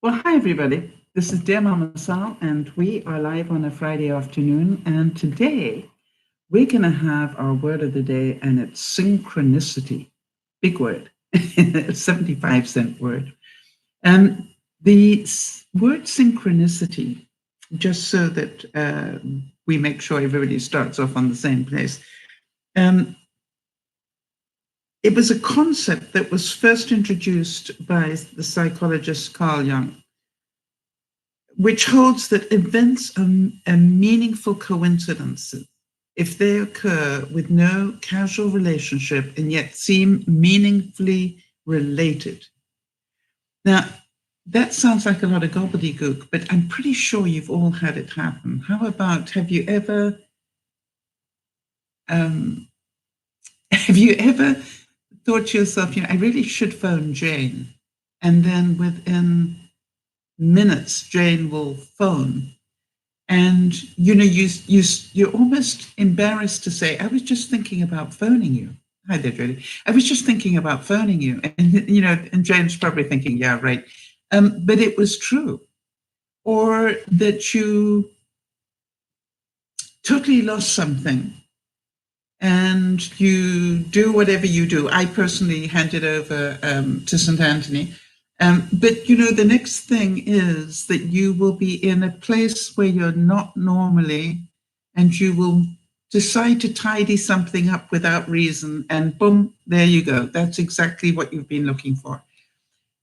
Well, hi, everybody. This is DearMamaSal, and we are live on a Friday afternoon. And today we're going to have our word of the day, and it's synchronicity. Big word, 75-cent word. And the word synchronicity, just so that we make sure everybody starts off on the same place, it was a concept that was first introduced by the psychologist Carl Jung, which holds that events are meaningful coincidences if they occur with no causal relationship and yet seem meaningfully related. Now, that sounds like a lot of gobbledygook, but I'm pretty sure you've all had it happen. How about, have you ever thought to yourself, I really should phone Jane, and then within minutes Jane will phone, and you're almost embarrassed to say, I was just thinking about phoning you. Hi there, Jodie. I was just thinking about phoning you, and Jane's probably thinking, yeah, right, but it was true. Or that you totally lost something and you do whatever you do. I personally handed over to St. Anthony. But the next thing is that you will be in a place where you're not normally, and you will decide to tidy something up without reason, and boom, there you go. That's exactly what you've been looking for.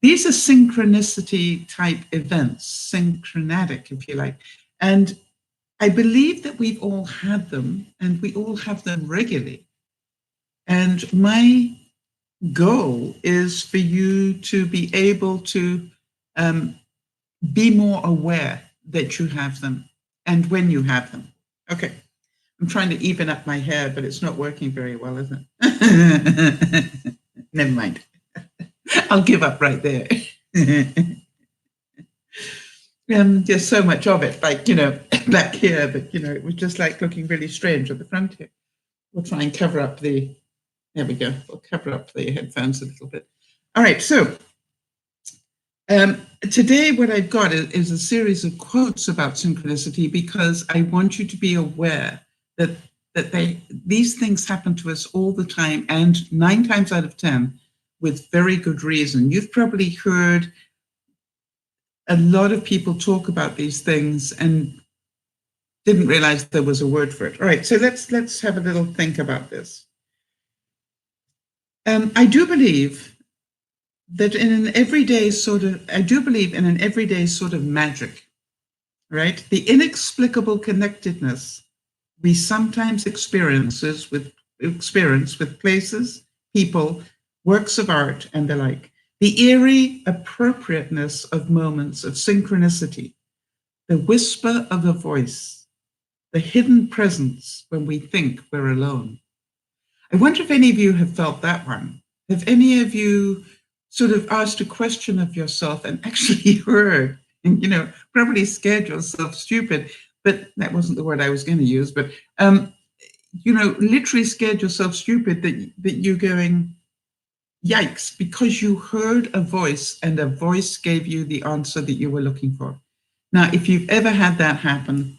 These are synchronicity type events, synchronatic, if you like. And I believe that we've all had them, and we all have them regularly. And my goal is for you to be able to be more aware that you have them and when you have them. Okay, I'm trying to even up my hair, but it's not working very well, is it? Never mind. I'll give up right there. There's so much of it, like, back here, but, it was just like looking really strange at the front here. We'll try and cover up there we go. We'll cover up the headphones a little bit. All right, so today what I've got is a series of quotes about synchronicity, because I want you to be aware that these things happen to us all the time, and 9 times out of 10 with very good reason. You've probably heard a lot of people talk about these things and didn't realize there was a word for it. All right, so let's have a little think about this. I do believe that in an everyday sort of magic, right? The inexplicable connectedness we sometimes experience with places, people, works of art, and the like. The eerie appropriateness of moments of synchronicity, the whisper of a voice, the hidden presence when we think we're alone. I wonder if any of you have felt that one. Have any of you sort of asked a question of yourself and actually heard, and probably scared yourself stupid, but that wasn't the word I was going to use, but literally scared yourself stupid that you're going, yikes, because you heard a voice and a voice gave you the answer that you were looking for. Now, if you've ever had that happen,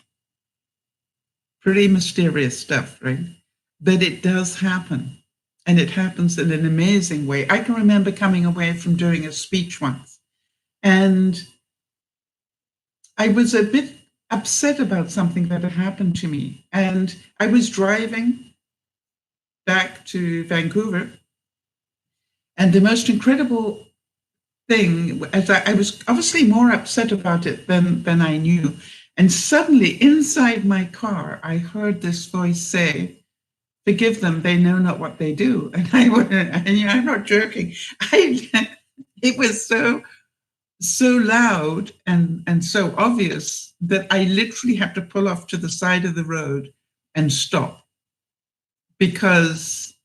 pretty mysterious stuff, right? But it does happen, and it happens in an amazing way. I can remember coming away from doing a speech once, and I was a bit upset about something that had happened to me. And I was driving back to Vancouver, and the most incredible thing, as I was obviously more upset about it than I knew. And suddenly inside my car, I heard this voice say, forgive them, they know not what they do. And I'm not joking. It was so loud and so obvious that I literally had to pull off to the side of the road and stop, because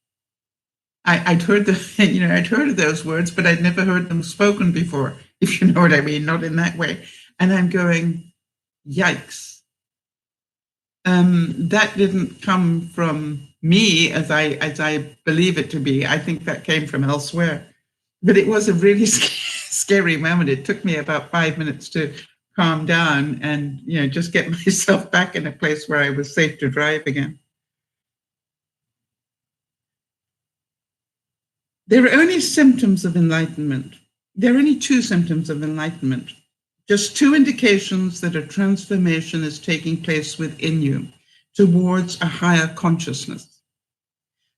I'd heard I'd heard of those words, but I'd never heard them spoken before, if you know what I mean, not in that way. And I'm going, yikes. That didn't come from me as I believe it to be. I think that came from elsewhere. But it was a really scary moment. It took me about 5 minutes to calm down and, just get myself back in a place where I was safe to drive again. There are only symptoms of enlightenment. There are only two symptoms of enlightenment. Just two indications that a transformation is taking place within you towards a higher consciousness.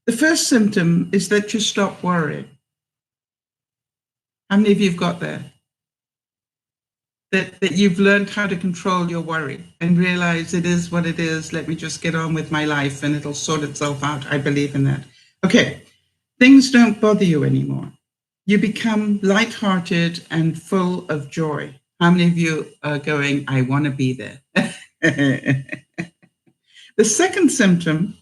The first symptom is that you stop worrying. How many of you have got there? That you've learned how to control your worry and realize it is what it is. Let me just get on with my life and it'll sort itself out. I believe in that. Okay, things don't bother you anymore. You become lighthearted and full of joy. How many of you are going, I want to be there? The second symptom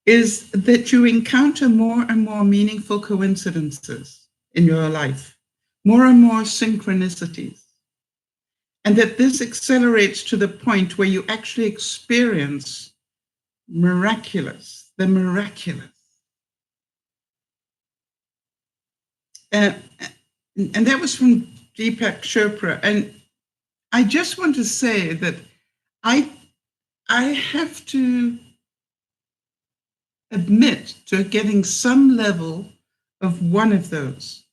is that you encounter more and more meaningful coincidences in your life, more and more synchronicities, and that this accelerates to the point where you actually experience the miraculous. And that was from Deepak Chopra. And I just want to say that I have to admit to getting some level of one of those,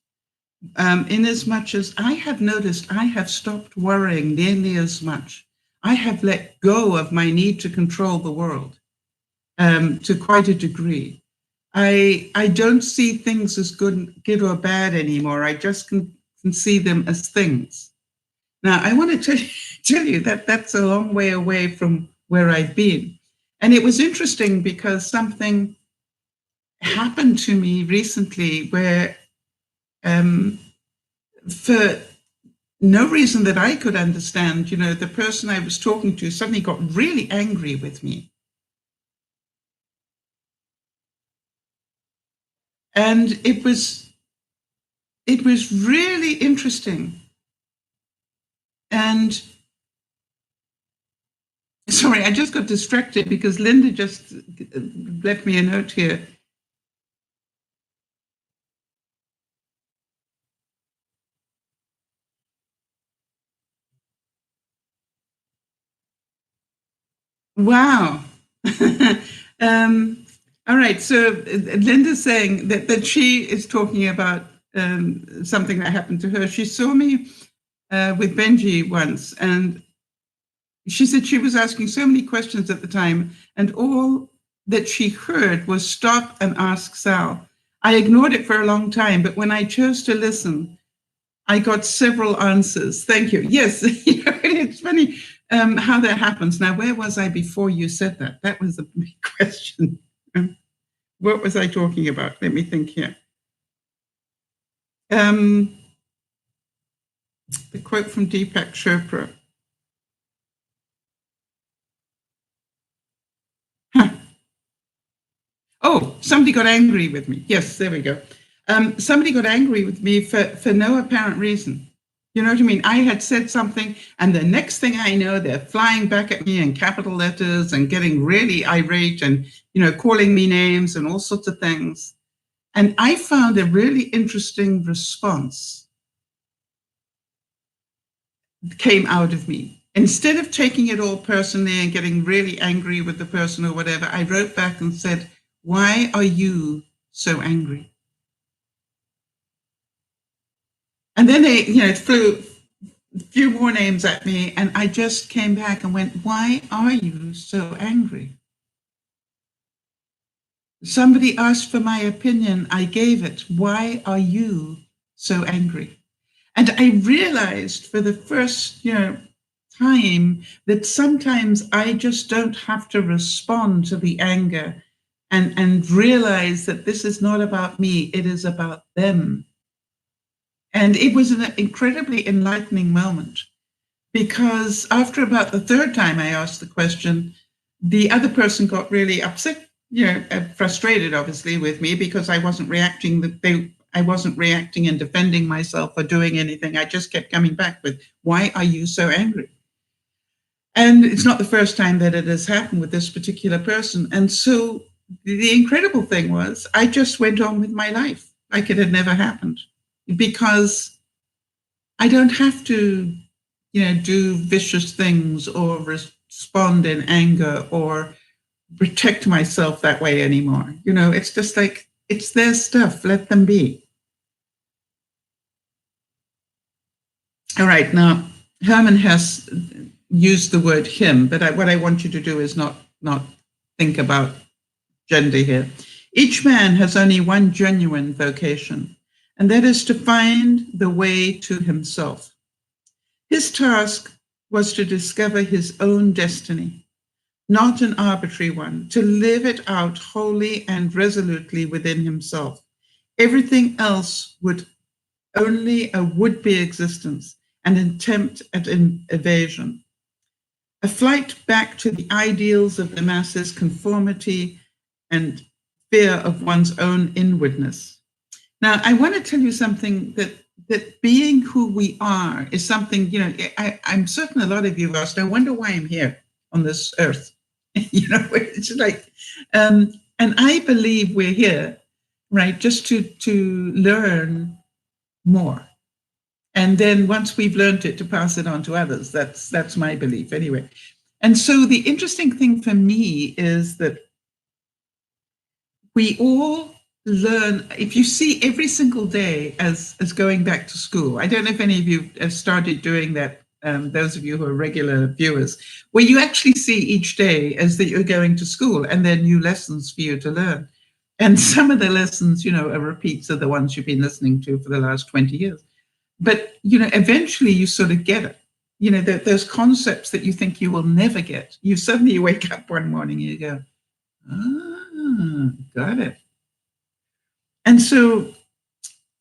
in as much as I have noticed I have stopped worrying nearly as much. I have let go of my need to control the world to quite a degree. I don't see things as good or bad anymore. I just can see them as things. Now, I want to tell you that that's a long way away from where I've been. And it was interesting because something happened to me recently where, for no reason that I could understand, the person I was talking to suddenly got really angry with me. And it was really interesting. And sorry, I just got distracted because Linda just left me a note here. Wow. All right. So Linda's saying that she is talking about something that happened to her. She saw me with Benji once, and she said she was asking so many questions at the time, and all that she heard was stop and ask Sal. I ignored it for a long time, but when I chose to listen, I got several answers. Thank you. Yes, it's funny how that happens. Now, where was I before you said that? That was the big question. What was I talking about? Let me think here. The quote from Deepak Chopra. Oh, somebody got angry with me. Yes, there we go. Somebody got angry with me for no apparent reason. You know what I mean? I had said something, and the next thing I know, they're flying back at me in capital letters and getting really irate and, calling me names and all sorts of things. And I found a really interesting response came out of me. Instead of taking it all personally and getting really angry with the person or whatever, I wrote back and said, why are you so angry? And then they, flew a few more names at me, and I just came back and went, why are you so angry? Somebody asked for my opinion, I gave it. Why are you so angry? And I realized for the first, time that sometimes I just don't have to respond to the anger and realize that this is not about me, it is about them. And it was an incredibly enlightening moment, because after about the third time I asked the question, the other person got really upset, frustrated, obviously, with me because I wasn't reacting. I wasn't reacting and defending myself or doing anything. I just kept coming back with, why are you so angry? And it's not the first time that it has happened with this particular person. And so the incredible thing was, I just went on with my life like it had never happened. because I don't have to, do vicious things or respond in anger or protect myself that way anymore. It's just like, it's their stuff. Let them be. All right. Now, Herman has used the word him, but what I want you to do is not think about gender here. Each man has only one genuine vocation, and that is to find the way to himself. His task was to discover his own destiny, not an arbitrary one, to live it out wholly and resolutely within himself. Everything else would only a would-be existence, an attempt at evasion, a flight back to the ideals of the masses, conformity, and fear of one's own inwardness. Now, I want to tell you something that being who we are is something, I'm certain a lot of you have asked, I wonder why I'm here on this earth. It's like, and I believe we're here, right, just to learn more. And then once we've learned it, to pass it on to others. That's my belief anyway. And so the interesting thing for me is that we all learn, if you see every single day as going back to school. I don't know if any of you have started doing that, those of you who are regular viewers, where you actually see each day as that you're going to school and there are new lessons for you to learn. And some of the lessons, are repeats of the ones you've been listening to for the last 20 years. But, eventually you sort of get it. Those concepts that you think you will never get, you suddenly wake up one morning and you go, got it. And so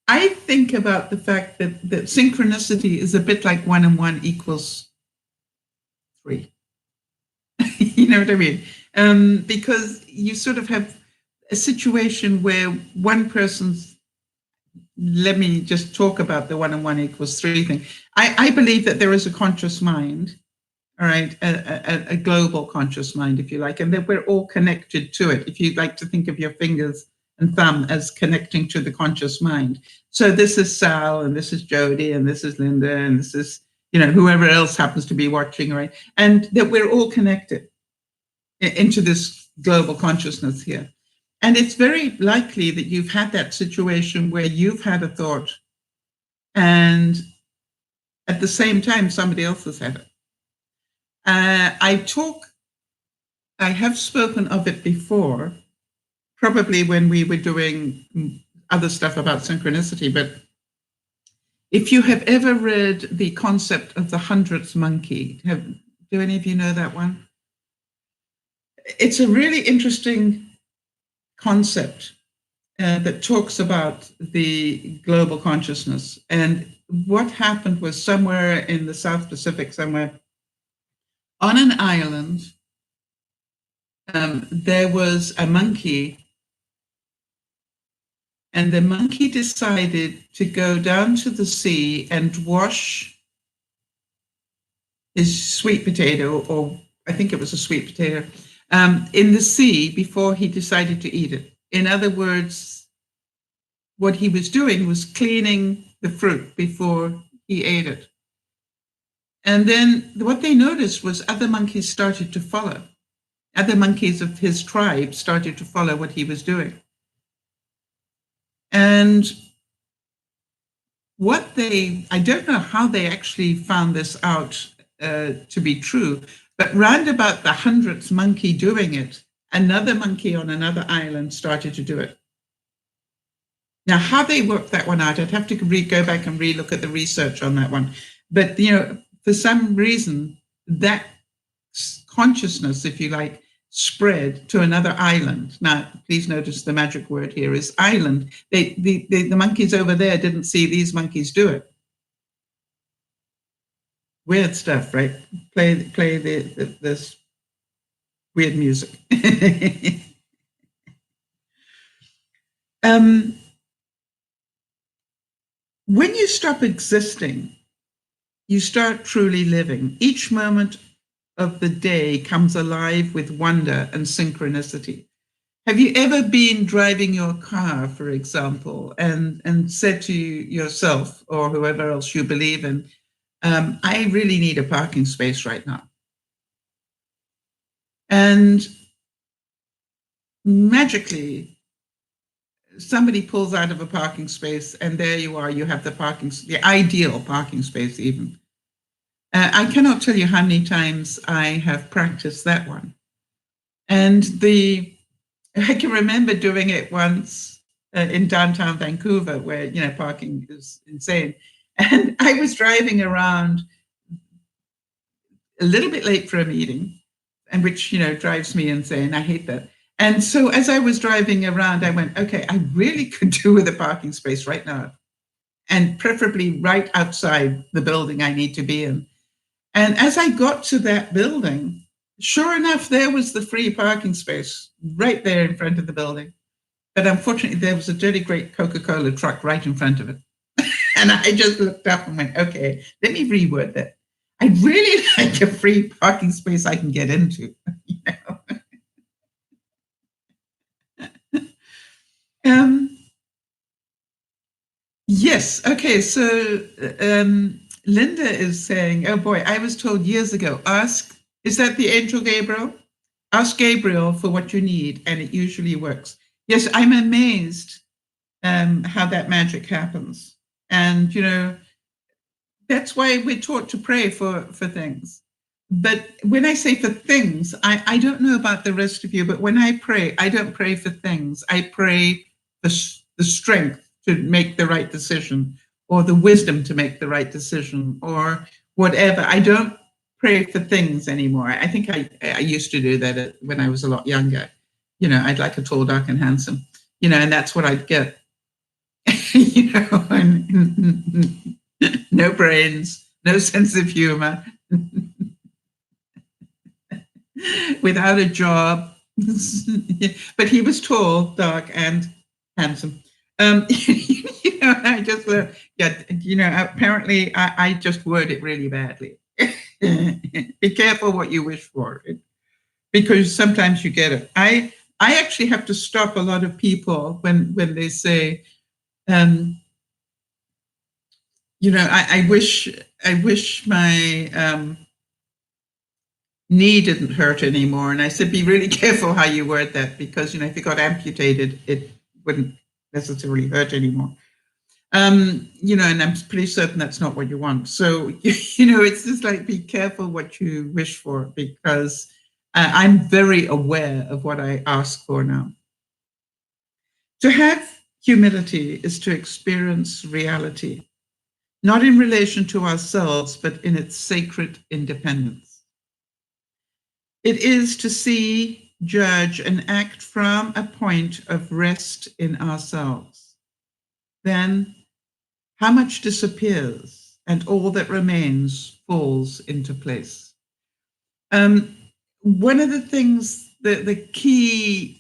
I think about the fact that synchronicity is a bit like 1 and 1 equals 3. You know what I mean? Because you sort of have a situation where one person's, let me just talk about the 1 and 1 equals 3 thing. I believe that there is a conscious mind, all right, a global conscious mind, if you like, and that we're all connected to it. If you'd like to think of your fingers and thumb as connecting to the conscious mind. So this is Sal, and this is Jody, and this is Linda, and this is, whoever else happens to be watching, right? And that we're all connected into this global consciousness here. And it's very likely that you've had that situation where you've had a thought and at the same time, somebody else has had it. I have spoken of it before, probably when we were doing other stuff about synchronicity, but if you have ever read the concept of the 100th monkey, do any of you know that one? It's a really interesting concept that talks about the global consciousness. And what happened was somewhere in the South Pacific, somewhere on an island, there was a monkey, and the monkey decided to go down to the sea and wash his sweet potato, or I think it was a sweet potato, in the sea before he decided to eat it. In other words, what he was doing was cleaning the fruit before he ate it. And then what they noticed was other monkeys started to follow. Other monkeys of his tribe started to follow what he was doing. And I don't know how they actually found this out to be true, but round about the 100th monkey doing it, another monkey on another island started to do it. Now, how they worked that one out, I'd have to go back and relook at the research on that one. But, for some reason, that consciousness, if you like, spread to another island. Now, please notice the magic word here is island. The monkeys over there didn't see these monkeys do it. Weird stuff, right? Play this weird music. When you stop existing, you start truly living. Each moment of the day comes alive with wonder and synchronicity. Have you ever been driving your car, for example, and said to yourself or whoever else you believe in, I really need a parking space right now? And magically, somebody pulls out of a parking space, and there you are. You have the ideal parking space, even. I cannot tell you how many times I have practiced that one. And I can remember doing it once in downtown Vancouver, where parking is insane. And I was driving around a little bit late for a meeting, and which drives me insane. I hate that. And so as I was driving around, I went, okay, I really could do with a parking space right now, and preferably right outside the building I need to be in. And as I got to that building, sure enough, there was the free parking space right there in front of the building. But unfortunately, there was a dirty, great Coca-Cola truck right in front of it. And I just looked up and went, okay, let me reword that. I'd really like a free parking space I can get into. Yes. Okay. So Linda is saying, oh boy, I was told years ago, is that the angel Gabriel? Ask Gabriel for what you need, and it usually works. Yes, I'm amazed how that magic happens. And, that's why we're taught to pray for things. But when I say for things, I don't know about the rest of you, but when I pray, I don't pray for things. I pray for the strength to make the right decision, or the wisdom to make the right decision, or whatever. I don't pray for things anymore. I think I used to do that when I was a lot younger. I'd like a tall, dark, and handsome, and that's what I'd get. And no brains, no sense of humor, without a job. But he was tall, dark, and handsome. I just learned, apparently I just word it really badly. Be careful what you wish for, because sometimes you get it. I actually have to stop a lot of people when they say, I wish my knee didn't hurt anymore. And I said, be really careful how you word that, because, if it got amputated, it wouldn't necessarily hurt anymore. And I'm pretty certain that's not what you want. So, it's just like, be careful what you wish for, because I'm very aware of what I ask for now. To have humility is to experience reality, not in relation to ourselves, but in its sacred independence. It is to see, judge, and act from a point of rest in ourselves. Then how much disappears, and all that remains falls into place. One of the things, the key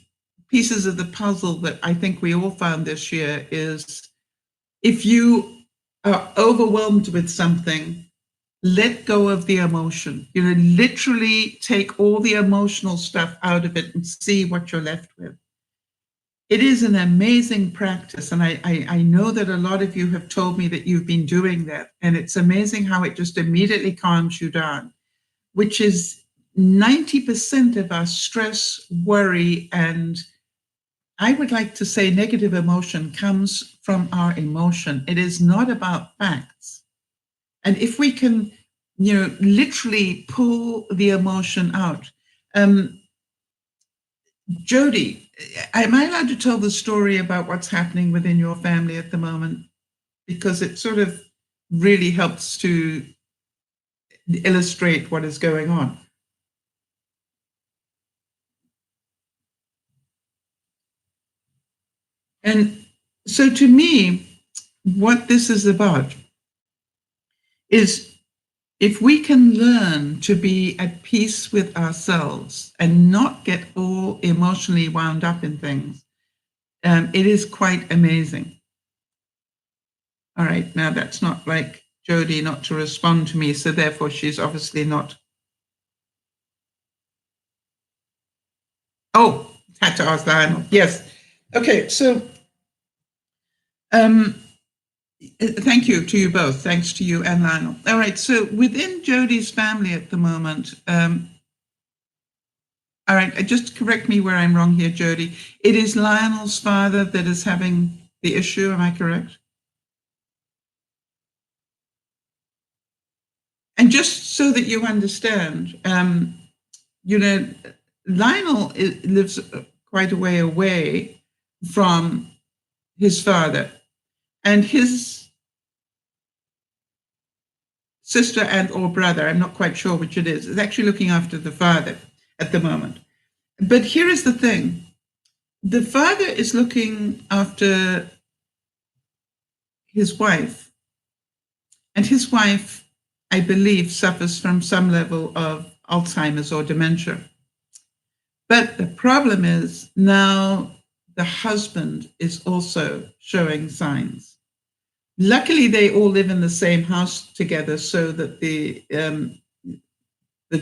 pieces of the puzzle that I think we all found this year is, if you are overwhelmed with something, let go of the emotion. Literally take all the emotional stuff out of it and see what you're left with. It is an amazing practice. And I know that a lot of you have told me that you've been doing that. And it's amazing how it just immediately calms you down, which is 90% of our stress, worry, and I would like to say negative emotion comes from our emotion. It is not about facts. And if we can, literally pull the emotion out. Jody, am I allowed to tell the story about what's happening within your family at the moment? Because it sort of really helps to illustrate what is going on. And so to me, what this is about is, if we can learn to be at peace with ourselves and not get all emotionally wound up in things, it is quite amazing. All right, now that's not like Jody not to respond to me, so therefore she's obviously not. Oh, Had to ask Lionel. Yes. Okay. So, thank you to you both. Thanks to you and Lionel. All right. So within Jodi's family at the moment, all right, just correct me where I'm wrong here, Jodi. It is Lionel's father that is having the issue. Am I correct? And just so that you understand, Lionel lives quite a way away from his father, and his sister and or brother, I'm not quite sure which it is actually looking after the father at the moment. But here is the thing. The father is looking after his wife, and his wife, I believe, suffers from some level of Alzheimer's or dementia. But the problem is now the husband is also showing signs. Luckily, they all live in the same house together so that the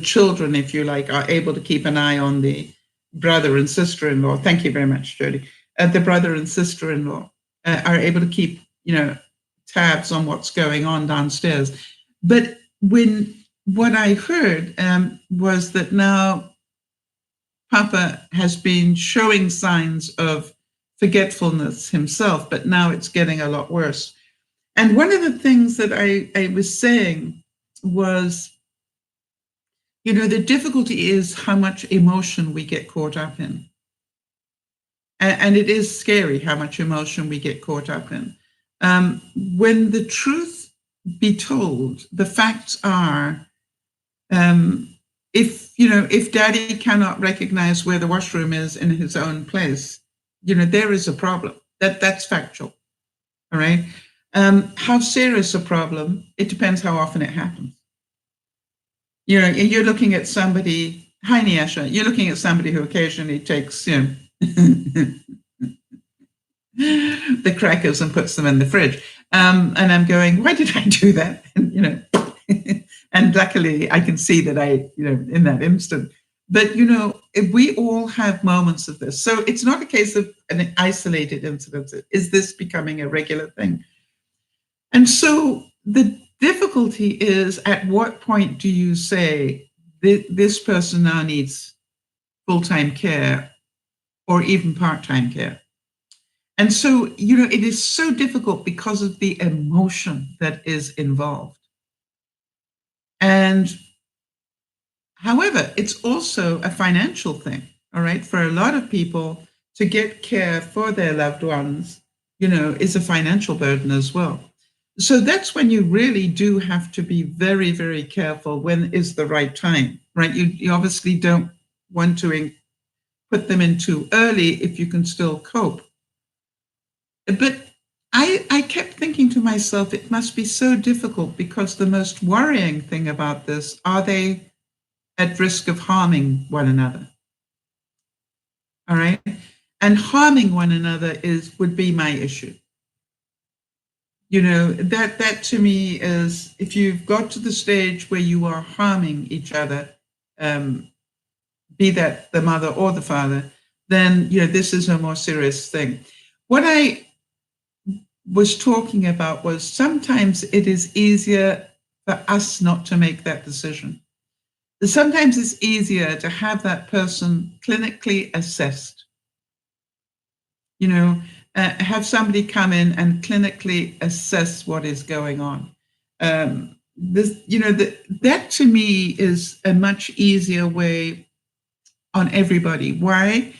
children, if you like, are able to keep an eye on the brother and sister-in-law. Thank you very much, Jodi. The brother and sister-in-law are able to keep, tabs on what's going on downstairs. But what I heard was that now Papa has been showing signs of forgetfulness himself, but now it's getting a lot worse. And one of the things that I was saying was, the difficulty is how much emotion we get caught up in. And it is scary how much emotion we get caught up in. When the truth be told, the facts are, if daddy cannot recognize where the washroom is in his own place, there is a problem. That's factual. All right. How serious a problem? It depends how often it happens. You're looking at somebody, hi Niasha, you're looking at somebody who occasionally takes, the crackers and puts them in the fridge. And I'm going, why did I do that? And, and luckily I can see that in that instant. But, we all have moments of this. So it's not a case of an isolated incident. Is this becoming a regular thing? And so the difficulty is, at what point do you say this person now needs full-time care or even part-time care? And so, it is so difficult because of the emotion that is involved. And however, it's also a financial thing, all right? For a lot of people, to get care for their loved ones, is a financial burden as well. So that's when you really do have to be very, very careful. When is the right time, right? You obviously don't want to put them in too early if you can still cope. But I kept thinking to myself, it must be so difficult, because the most worrying thing about this, are they at risk of harming one another? All right. And harming one another would be my issue. That to me is, if you've got to the stage where you are harming each other, be that the mother or the father, then, this is a more serious thing. What I was talking about was, sometimes it is easier for us not to make that decision. Sometimes it's easier to have that person clinically assessed. Have somebody come in and clinically assess what is going on. That to me is a much easier way on everybody. Why?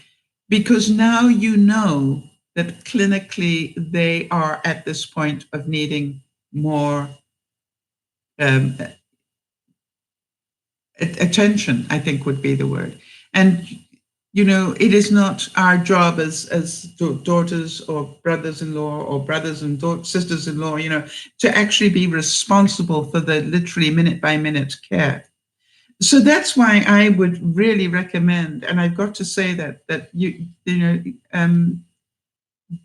Because now that clinically they are at this point of needing more attention, I think would be the word. And it is not our job as daughters or brothers-in-law or brothers and sisters-in-law, to actually be responsible for the literally minute-by-minute care. So that's why I would really recommend, and I've got to say that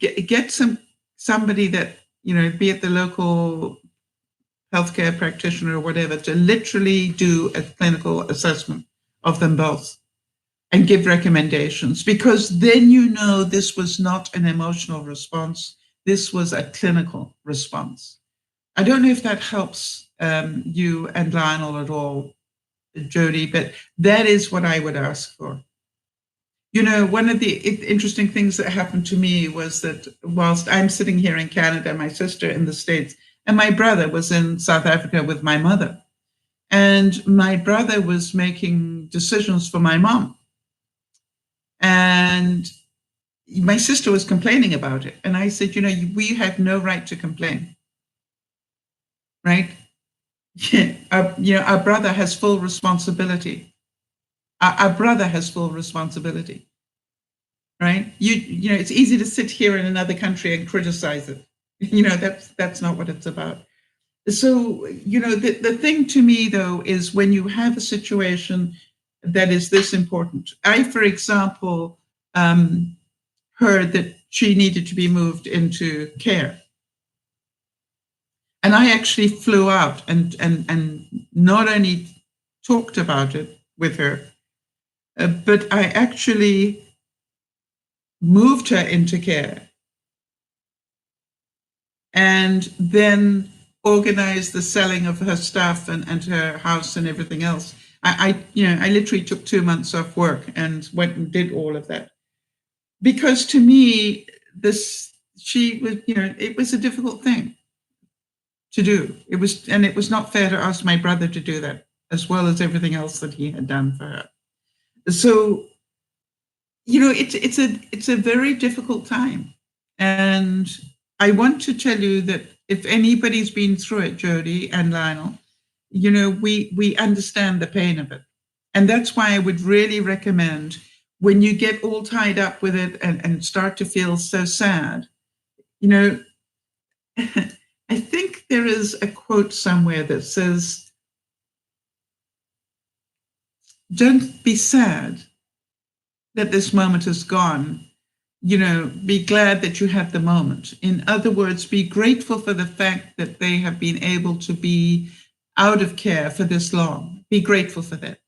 get somebody that, be it the local healthcare practitioner or whatever, to literally do a clinical assessment of them both. and give recommendations, because then you know this was not an emotional response. This was a clinical response. I don't know if that helps you and Lionel at all, Jody, but that is what I would ask for. You know, one of the interesting things that happened to me was that whilst I'm sitting here in Canada, my sister in the States, and my brother was in South Africa with my mother, and my brother was making decisions for my mom. And my sister was complaining about it. And I said, you know, we have no right to complain, right? Our brother has full responsibility. Our brother has full responsibility, right? You know, it's easy to sit here in another country and criticize it. You know, that's not what it's about. So, you know, the thing to me, though, is when you have a situation that is this important. I, for example, heard that she needed to be moved into care. And I actually flew out and not only talked about it with her, but I actually moved her into care and then organized the selling of her stuff and her house and everything else. I literally took 2 months off work and went and did all of that. Because to me, it was a difficult thing to do. It was not fair to ask my brother to do that, as well as everything else that he had done for her. So, you know, it's a very difficult time. And I want to tell you that if anybody's been through it, Jody and Lionel, you know, we understand the pain of it. And that's why I would really recommend, when you get all tied up with it and start to feel so sad, you know, I think there is a quote somewhere that says, don't be sad that this moment is gone. You know, be glad that you had the moment. In other words, be grateful for the fact that they have been able to be out of care for this long. Be grateful for that,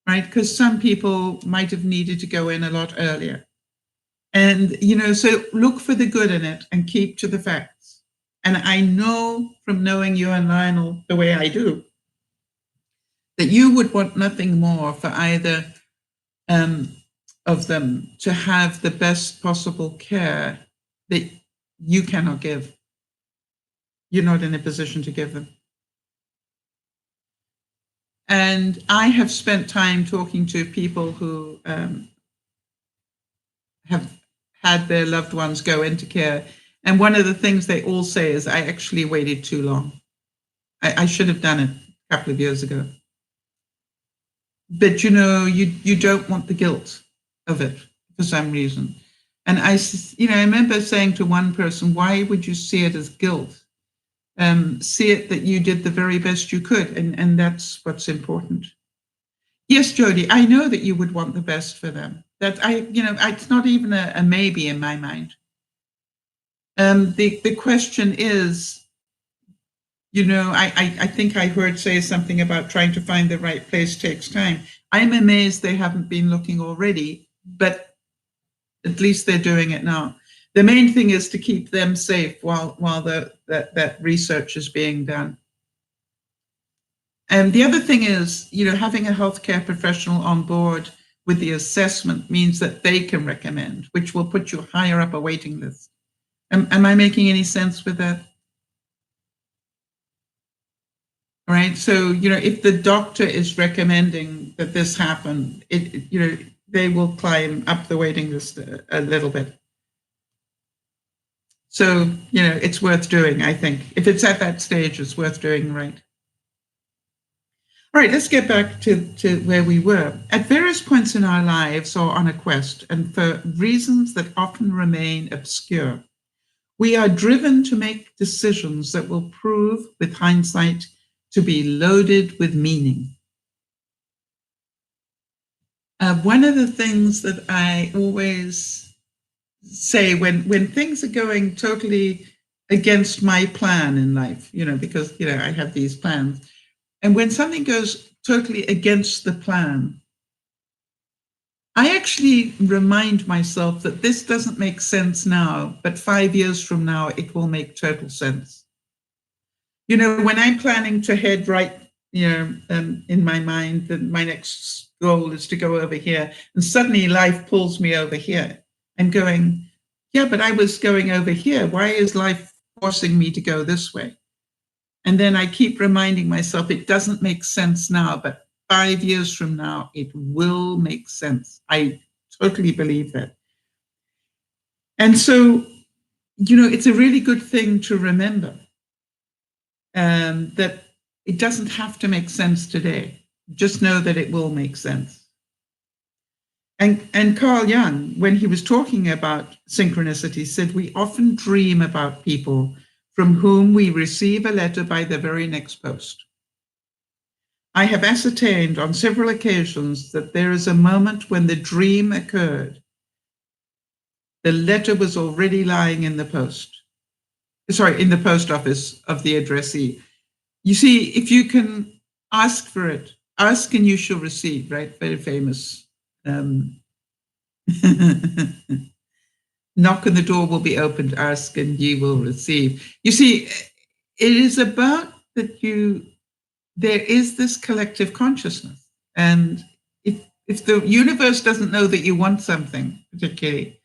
right? Because some people might have needed to go in a lot earlier. And, you know, so look for the good in it and keep to the facts. And I know from knowing you and Lionel the way I do, that you would want nothing more for either of them to have the best possible care that you cannot give. You're not in a position to give them. And I have spent time talking to people who have had their loved ones go into care. And one of the things they all say is, I actually waited too long. I should have done it a couple of years ago. But, you know, you don't want the guilt of it for some reason. And I remember saying to one person, why would you see it as guilt? See it that you did the very best you could. And that's what's important. Yes, Jody, I know that you would want the best for them. That it's not even a maybe in my mind. The question is, you know, I think I heard say something about trying to find the right place takes time. I'm amazed they haven't been looking already, but at least they're doing it now. The main thing is to keep them safe while that research is being done. And the other thing is, you know, having a healthcare professional on board with the assessment means that they can recommend, which will put you higher up a waiting list. Am I making any sense with that? All right. So, you know, if the doctor is recommending that this happen, they will climb up the waiting list a little bit. So, you know, it's worth doing, I think. If it's at that stage, it's worth doing, right? All right, let's get back to where we were. At various points in our lives or on a quest, and for reasons that often remain obscure, we are driven to make decisions that will prove, with hindsight, to be loaded with meaning. One of the things that I always say when things are going totally against my plan in life, you know, because, you know, I have these plans, and when something goes totally against the plan, I actually remind myself that this doesn't make sense now, but 5 years from now, it will make total sense. You know, when I'm planning to head right, in my mind that my next goal is to go over here, and suddenly life pulls me over here, I'm going, yeah, but I was going over here. Why is life forcing me to go this way? And then I keep reminding myself it doesn't make sense now, but 5 years from now, it will make sense. I totally believe that. And so, it's a really good thing to remember that it doesn't have to make sense today. Just know that it will make sense. And Carl Jung, when he was talking about synchronicity, said we often dream about people from whom we receive a letter by the very next post. I have ascertained on several occasions that there is a moment when the dream occurred. The letter was already lying in the post. In the post office of the addressee. You see, if you can ask for it, ask and you shall receive, right? Very famous. Knock and the door will be opened, ask and ye will receive. You see, it is about that there is this collective consciousness. And if the universe doesn't know that you want something particularly,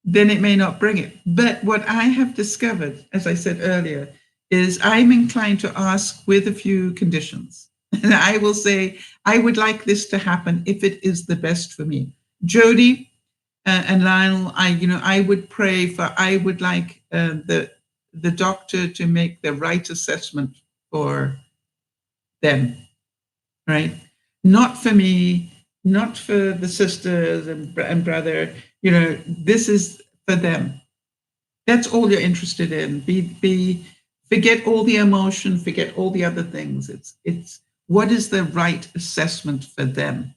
then it may not bring it. But what I have discovered, as I said earlier, is I'm inclined to ask with a few conditions. And I will say, I would like this to happen if it is the best for me. Jody and Lionel, I would pray for, I would like the doctor to make the right assessment for them, right? Not for me, not for the sisters and brother. This is for them. That's all you're interested in. Forget all the emotion, forget all the other things. It's what is the right assessment for them.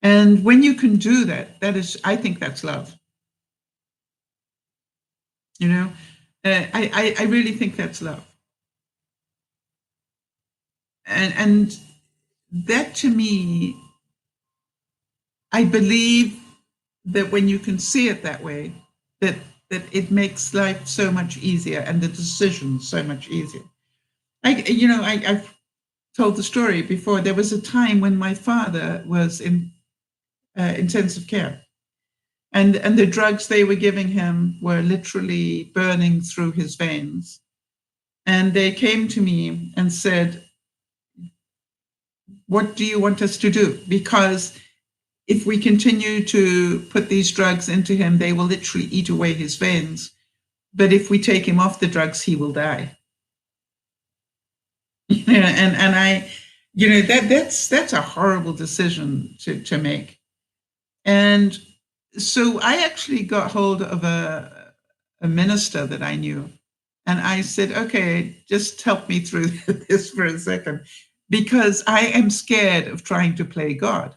And when you can do that, I think that's love. I really think that's love. And that to me, I believe that when you can see it that way, that it makes life so much easier and the decisions so much easier. I've told the story before. There was a time when my father was in intensive care, and the drugs they were giving him were literally burning through his veins. And they came to me and said, what do you want us to do? Because if we continue to put these drugs into him, they will literally eat away his veins. But if we take him off the drugs, he will die. And I, that's a horrible decision to make. And so I actually got hold of a minister that I knew. And I said, okay, just help me through this for a second, because I am scared of trying to play God.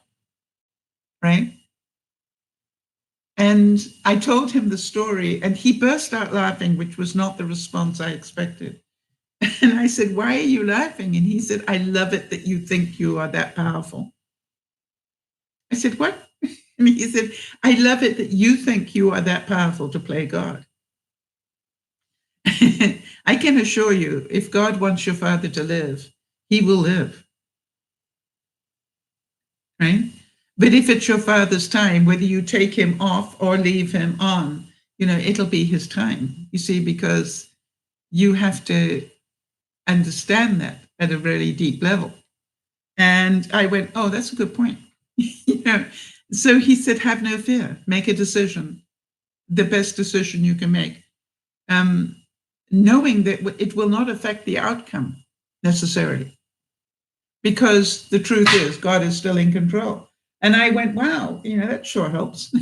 Right? And I told him the story and he burst out laughing, which was not the response I expected. And I said, why are you laughing? And he said, I love it that you think you are that powerful. I said, what? And he said, I love it that you think you are that powerful to play God. I can assure you, if God wants your father to live, he will live. Right? But if it's your father's time, whether you take him off or leave him on, it'll be his time, you see, because you have to understand that at a really deep level. And I went, oh, that's a good point. So he said, have no fear, make a decision, the best decision you can make, knowing that it will not affect the outcome necessarily. Because the truth is, God is still in control. And I went, wow, that sure helps,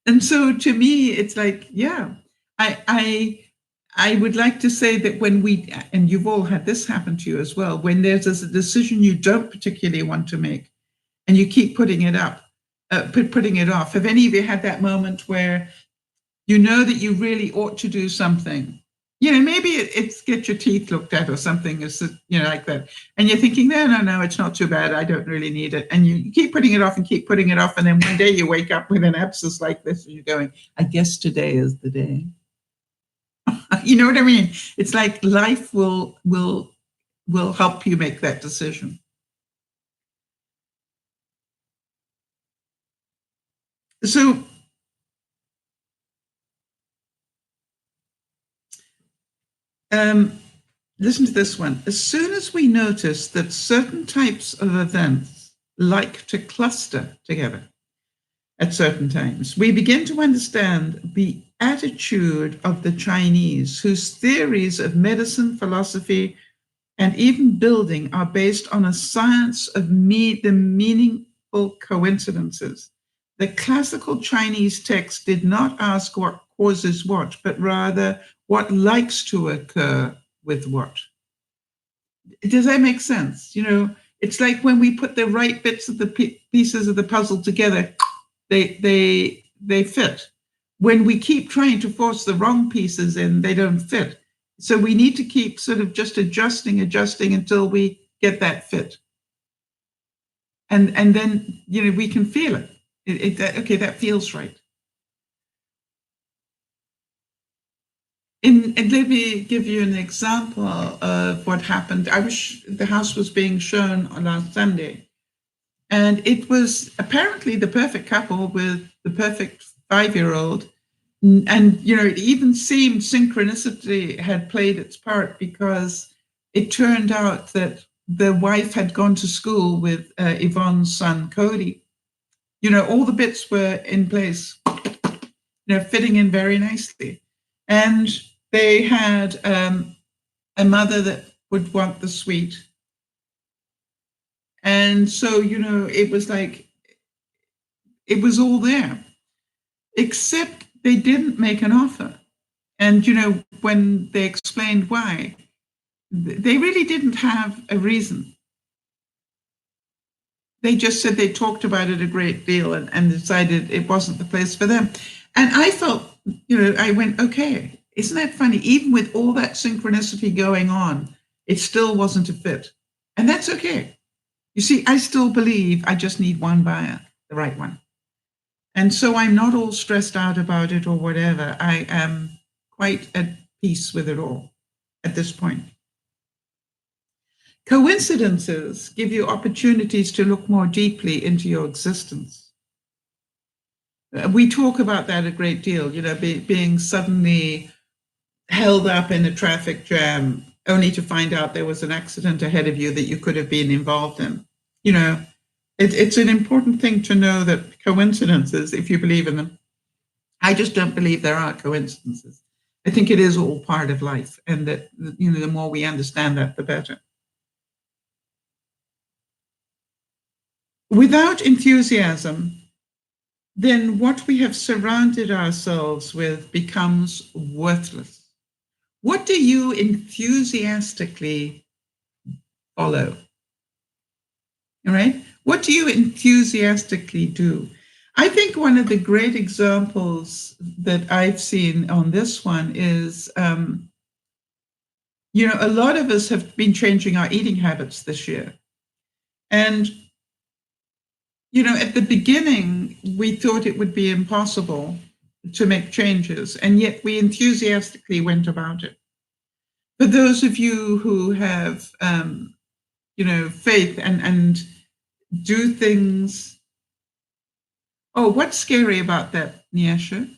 And so to me, it's like, yeah, I would like to say that when and you've all had this happen to you as well, when there's a decision you don't particularly want to make and you keep putting it off. Have any of you had that moment where you know that you really ought to do something, maybe it's get your teeth looked at or something, like that. And you're thinking, no, it's not too bad. I don't really need it. And you keep putting it off and keep putting it off. And then one day you wake up with an abscess like this and you're going, I guess today is the day. You know what I mean? It's like life will help you make that decision. So, listen to this one. As soon as we notice that certain types of events like to cluster together at certain times, we begin to understand the attitude of the Chinese, whose theories of medicine, philosophy, and even building are based on a science of the meaningful coincidences. The classical Chinese text did not ask what causes what, but rather what likes to occur with what. Does that make sense? It's like when we put the right bits of the pieces of the puzzle together, they fit. When we keep trying to force the wrong pieces in, they don't fit. So we need to keep sort of just adjusting until we get that fit. And then, we can feel it. Okay, that feels right. And let me give you an example of what happened. The house was being shown on last Sunday, and it was apparently the perfect couple with the perfect 5-year-old. And, it even seemed Synchronicity had played its part, because it turned out that the wife had gone to school with Yvonne's son, Cody. All the bits were in place, fitting in very nicely. And they had a mother that would want the sweet. And so, it was like, it was all there, except they didn't make an offer. And, when they explained why, they really didn't have a reason. They just said they talked about it a great deal and decided it wasn't the place for them. And I felt, I went, okay, isn't that funny? Even with all that synchronicity going on, it still wasn't a fit. And that's okay. You see, I still believe I just need one buyer, the right one. And so I'm not all stressed out about it or whatever. I am quite at peace with it all at this point. Coincidences give you opportunities to look more deeply into your existence. We talk about that a great deal, being suddenly held up in a traffic jam only to find out there was an accident ahead of you that you could have been involved in. It's an important thing to know that coincidences, if you believe in them, I just don't believe there are coincidences. I think it is all part of life, and that, the more we understand that, the better. Without enthusiasm, then what we have surrounded ourselves with becomes worthless. What do you enthusiastically follow? All right? What do you enthusiastically do? I think one of the great examples that I've seen on this one is, a lot of us have been changing our eating habits this year. And, at the beginning, we thought it would be impossible to make changes, and yet we enthusiastically went about it. For those of you who have, faith and do things. Oh, what's scary about that, Nyasha?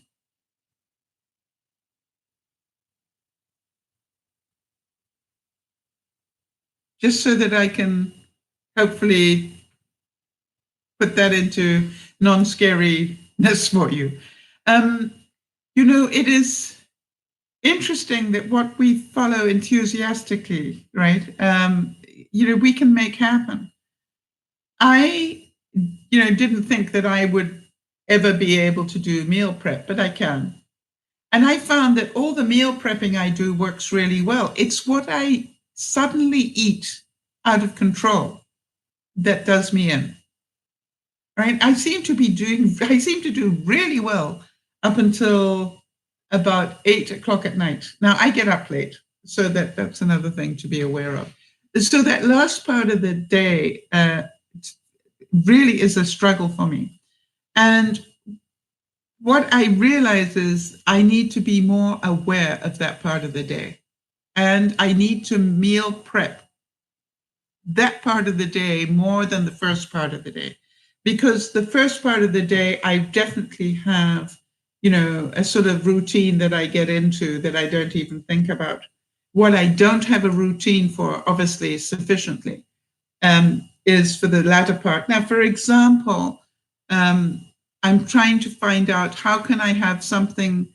Just so that I can hopefully put that into non-scariness for you. It is interesting that what we follow enthusiastically, right? We can make happen. I, didn't think that I would ever be able to do meal prep, but I can. And I found that all the meal prepping I do works really well. It's what I suddenly eat out of control that does me in. Right? I seem to do really well up until about 8 o'clock at night. Now I get up late, so that's another thing to be aware of. So that last part of the day really is a struggle for me. And what I realize is I need to be more aware of that part of the day. And I need to meal prep that part of the day more than the first part of the day. Because the first part of the day, I definitely have, a sort of routine that I get into that I don't even think about. What I don't have a routine for, obviously, sufficiently, is for the latter part. Now, for example, I'm trying to find out how can I have something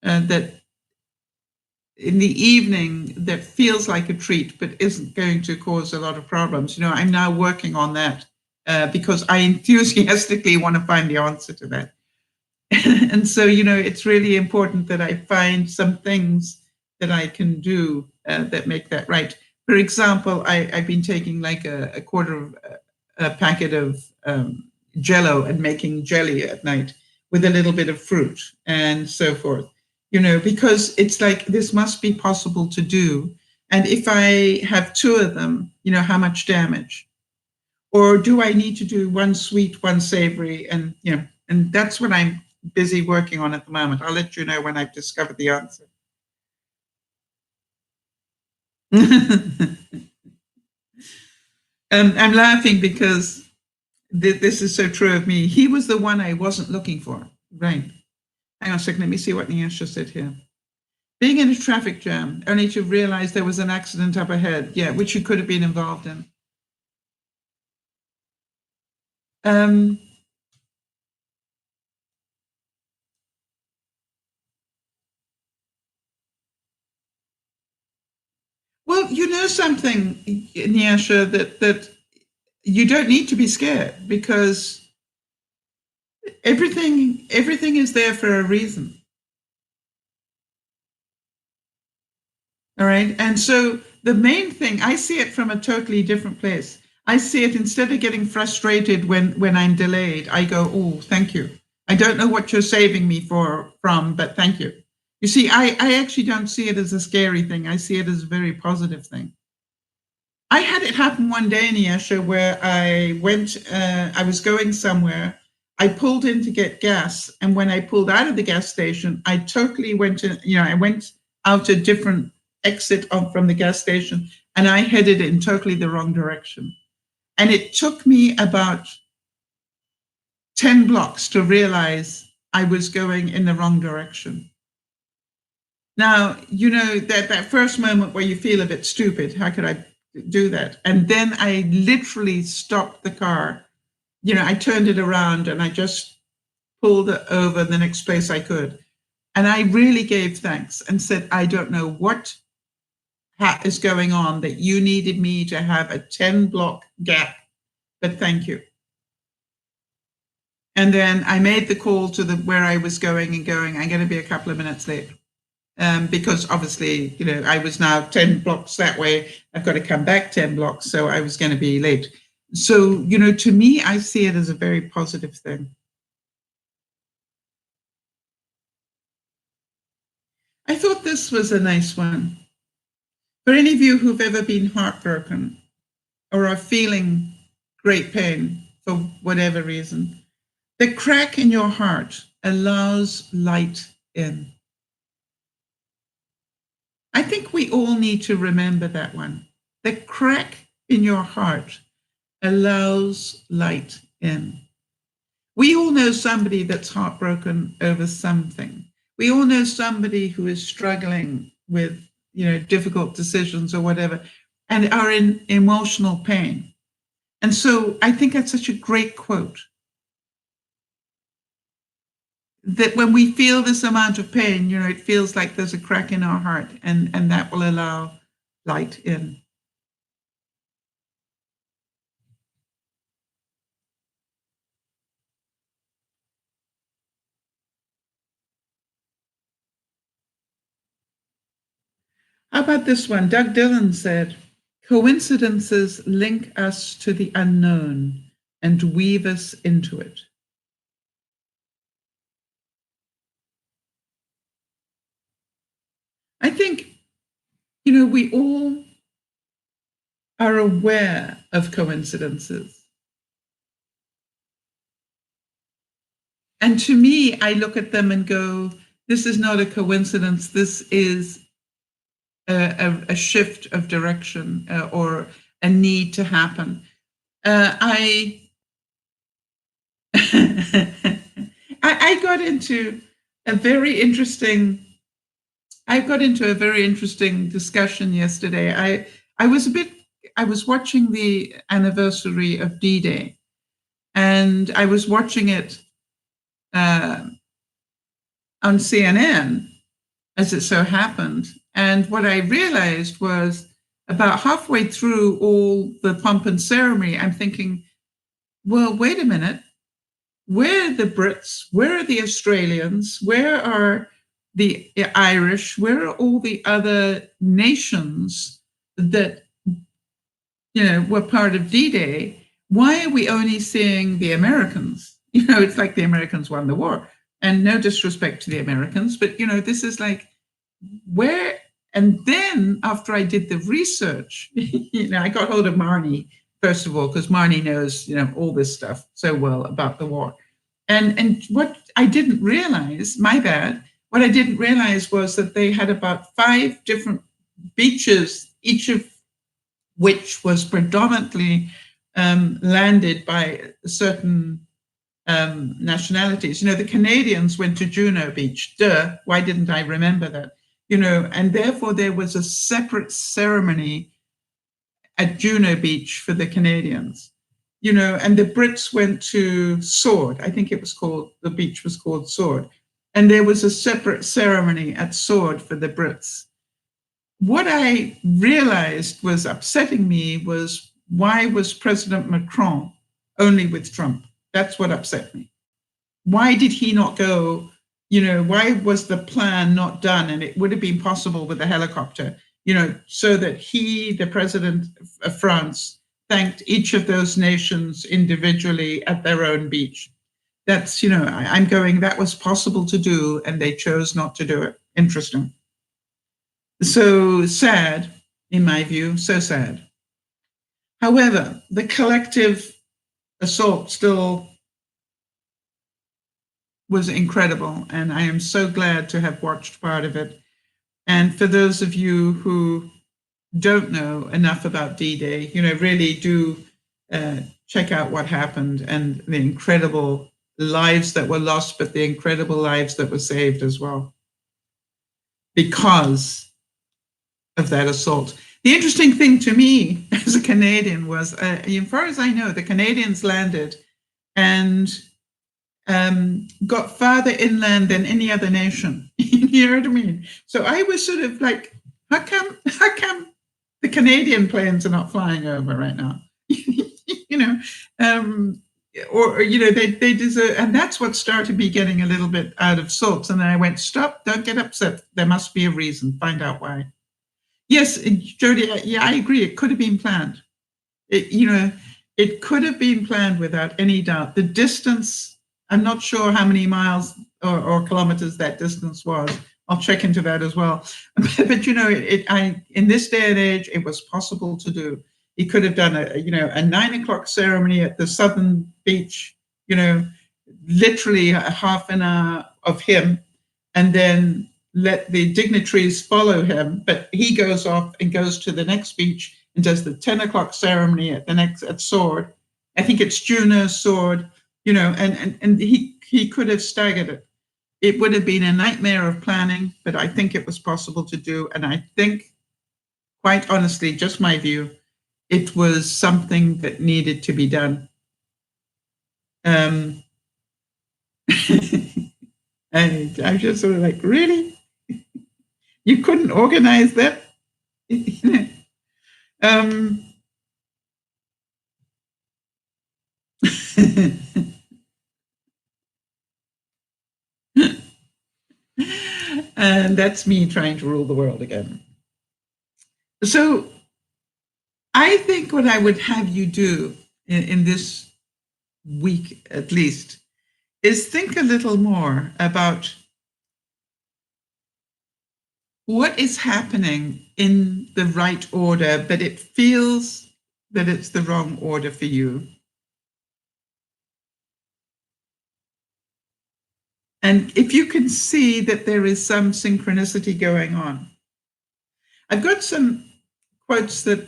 that in the evening that feels like a treat, but isn't going to cause a lot of problems. I'm now working on that because I enthusiastically want to find the answer to that. And so, it's really important that I find some things that I can do that make that right. For example, I've been taking like a quarter of a packet of Jell-O and making jelly at night with a little bit of fruit and so forth. Because it's like this must be possible to do. And if I have two of them, how much damage? Or do I need to do one sweet, one savory? And, and that's what I'm busy working on at the moment. I'll let you know when I've discovered the answer. I'm laughing because this is so true of me. He was the one I wasn't looking for. Right. Hang on a second. Let me see what Nyasha said here. Being in a traffic jam, only to realize there was an accident up ahead. Yeah, which you could have been involved in. Well, something, Nyasha, that you don't need to be scared because everything is there for a reason. All right. And so the main thing, I see it from a totally different place. I see it instead of getting frustrated when I'm delayed, I go, oh, thank you. I don't know what you're saving me from, but thank you. You see, I actually don't see it as a scary thing. I see it as a very positive thing. I had it happen one day in Yesha where I was going somewhere. I pulled in to get gas. And when I pulled out of the gas station, I totally went I went out a different exit from the gas station and I headed in totally the wrong direction. And it took me about 10 blocks to realize I was going in the wrong direction. Now, that first moment where you feel a bit stupid, how could I do that? And then I literally stopped the car. I turned it around and I just pulled it over the next place I could. And I really gave thanks and said, I don't know what is going on that you needed me to have a 10-block gap, but thank you. And then I made the call to where I was going, I'm going to be a couple of minutes late. Because obviously, I was now 10 blocks that way. I've got to come back 10 blocks. So I was going to be late. So, to me, I see it as a very positive thing. I thought this was a nice one. For any of you who've ever been heartbroken or are feeling great pain for whatever reason, the crack in your heart allows light in. I think we all need to remember that one. The crack in your heart allows light in. We all know somebody that's heartbroken over something. We all know somebody who is struggling with, difficult decisions or whatever, and are in emotional pain. And so I think that's such a great quote. That when we feel this amount of pain, it feels like there's a crack in our heart, and that will allow light in. How about this one? Doug Dillon said, coincidences link us to the unknown and weave us into it. I think, we all are aware of coincidences. And to me, I look at them and go, this is not a coincidence. This is a shift of direction or a need to happen. I I got into a very interesting. I got into a very interesting discussion yesterday. I was a bit. I was watching the anniversary of D-Day, and I was watching it on CNN, as it so happened. And what I realized was about halfway through all the pomp and ceremony, I'm thinking, well, wait a minute. Where are the Brits? Where are the Australians? Where are the Irish? Where are all the other nations that were part of D-Day? Why are we only seeing the Americans? It's like the Americans won the war. And no disrespect to the Americans, but this is like where. And then after I did the research, I got hold of Marnie first of all, because Marnie knows all this stuff so well about the war. And what I didn't realize, my bad, what I didn't realize was that they had about 5 different beaches, each of which was predominantly landed by certain nationalities. The Canadians went to Juno Beach. Duh, why didn't I remember that? And therefore there was a separate ceremony at Juno Beach for the Canadians. And the Brits went to Sword. I think the beach was called Sword. And there was a separate ceremony at Sword for the Brits. What I realized was upsetting me was, why was President Macron only with Trump? That's what upset me. Why did he not go? Why was the plan not done? And it would have been possible with a helicopter, so that he, the president of France, thanked each of those nations individually at their own beach. That's, I'm going, that was possible to do, and they chose not to do it. Interesting. So sad, in my view, so sad. However, the collective assault still was incredible, and I am so glad to have watched part of it. And for those of you who don't know enough about D-Day, really do check out what happened and the incredible lives that were lost, but the incredible lives that were saved as well because of that assault. The interesting thing to me as a Canadian was, as far as I know, the Canadians landed and got farther inland than any other nation. You know what I mean? So I was sort of like, how come the Canadian planes are not flying over right now? They deserve, and that's what started me getting a little bit out of sorts. And then I went, stop, don't get upset. There must be a reason. Find out why. Yes, Jody, yeah, I agree. It could have been planned. It could have been planned without any doubt. The distance, I'm not sure how many miles or kilometers that distance was. I'll check into that as well. But in this day and age, it was possible to do. He could have done a 9:00 ceremony at the southern beach. Literally a half an hour of him, and then let the dignitaries follow him. But he goes off and goes to the next beach and does the 10:00 ceremony at Sword. I think it's Juno Sword. And he could have staggered it. It would have been a nightmare of planning, but I think it was possible to do. And I think, quite honestly, just my view, it was something that needed to be done. And I'm just sort of like, really? You couldn't organize that? And that's me trying to rule the world again. So I think what I would have you do in this week, at least, is think a little more about what is happening in the right order, but it feels that it's the wrong order for you. And if you can see that there is some synchronicity going on. I've got some quotes that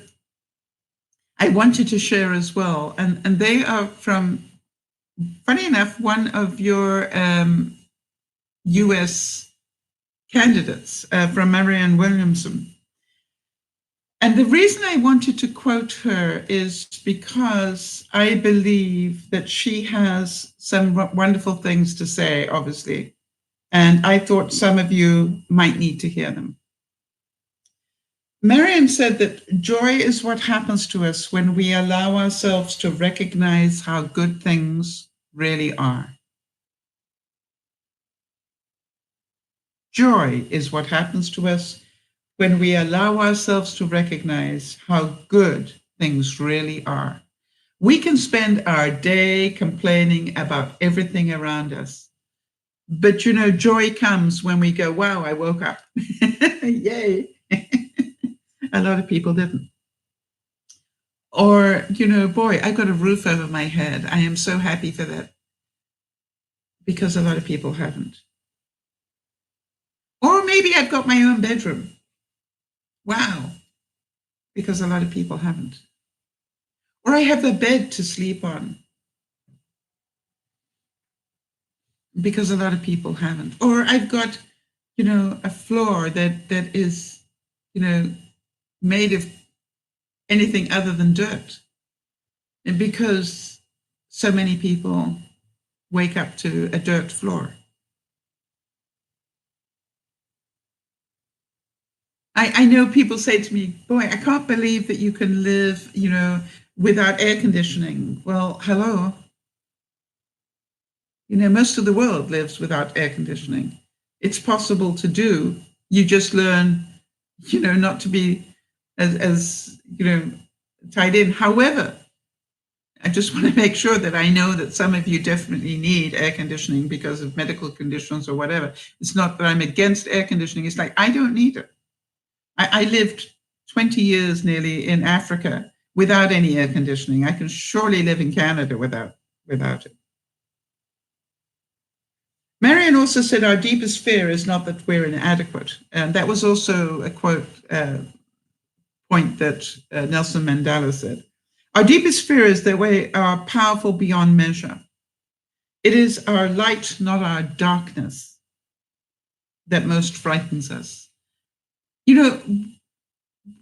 I wanted to share as well. And they are from, funny enough, one of your US candidates, from Marianne Williamson. And the reason I wanted to quote her is because I believe that she has some wonderful things to say, obviously. And I thought some of you might need to hear them. Marianne said that joy is what happens to us when we allow ourselves to recognize how good things really are. Joy is what happens to us when we allow ourselves to recognize how good things really are. We can spend our day complaining about everything around us. But, joy comes when we go, wow, I woke up. Yay. A lot of people didn't. Or, boy, I got a roof over my head. I am so happy for that. Because a lot of people haven't. Or maybe I've got my own bedroom. Wow. Because a lot of people haven't. Or I have a bed to sleep on. Because a lot of people haven't. Or I've got, a floor that is, made of anything other than dirt. And because so many people wake up to a dirt floor. I know people say to me, boy, I can't believe that you can live, without air conditioning. Well, hello. Most of the world lives without air conditioning. It's possible to do. You just learn, not to be as tied in. However, I just want to make sure that I know that some of you definitely need air conditioning because of medical conditions or whatever. It's not that I'm against air conditioning. It's like, I don't need it. I lived 20 years nearly in Africa without any air conditioning. I can surely live in Canada without it. Marianne also said our deepest fear is not that we're inadequate. And that was also a quote point that Nelson Mandela said. Our deepest fear is that we are powerful beyond measure. It is our light, not our darkness, that most frightens us.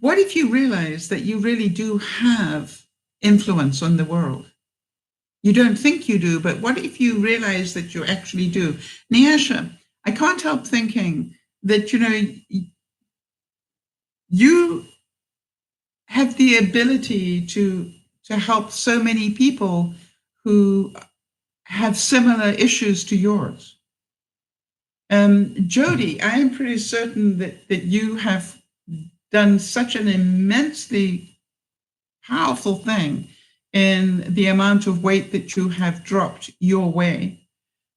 What if you realize that you really do have influence on the world? You don't think you do, but what if you realize that you actually do? Nyasha, I can't help thinking that, you have the ability to help so many people who have similar issues to yours. Jody, I am pretty certain that you have done such an immensely powerful thing in the amount of weight that you have dropped your way,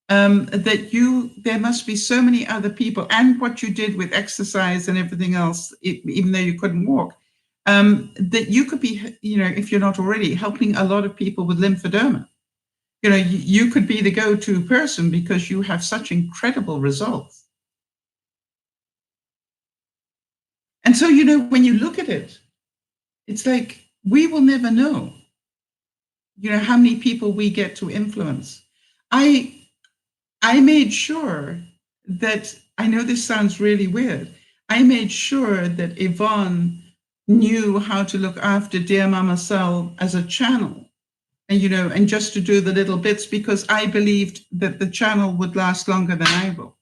that there must be so many other people, and what you did with exercise and everything else, even though you couldn't walk, that you could be, if you're not already, helping a lot of people with lymphedema. You could be the go-to person because you have such incredible results. And so, when you look at it, it's like, we will never know, how many people we get to influence. I made sure that, I know this sounds really weird, I made sure that Yvonne knew how to look after DearMamaSal as a channel, and just to do the little bits, because I believed that the channel would last longer than I will.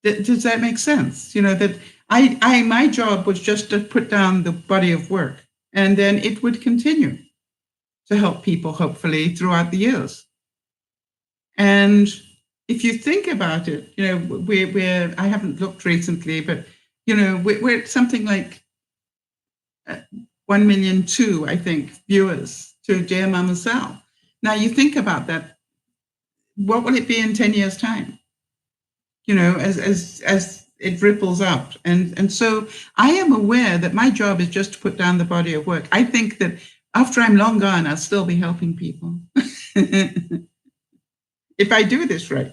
Does that make sense? That my job was just to put down the body of work, and then it would continue to help people, hopefully, throughout the years. And if you think about it, we're I haven't looked recently, but, we're at something like 1.2 million, I think, viewers to DearMamaSal. Now, you think about that, what will it be in 10 years' time? as it ripples out. And so I am aware that my job is just to put down the body of work. I think that after I'm long gone, I'll still be helping people. If I do this right.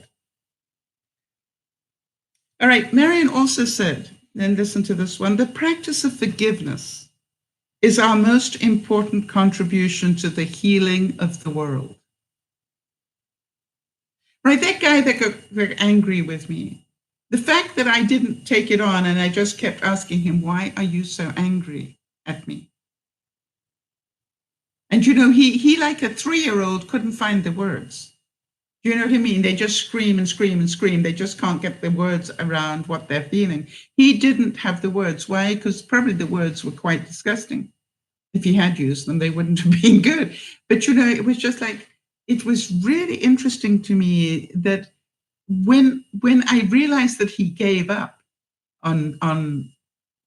All right, Marion also said, and listen to this one, the practice of forgiveness is our most important contribution to the healing of the world. Right, that guy that got very angry with me, the fact that I didn't take it on and I just kept asking him, why are you so angry at me? And he like a 3-year-old couldn't find the words. Do you know what I mean? They just scream and scream and scream. They just can't get the words around what they're feeling. He didn't have the words. Why? Because probably the words were quite disgusting. If he had used them, they wouldn't have been good. But, it was just like, it was really interesting to me that when I realized that he gave up on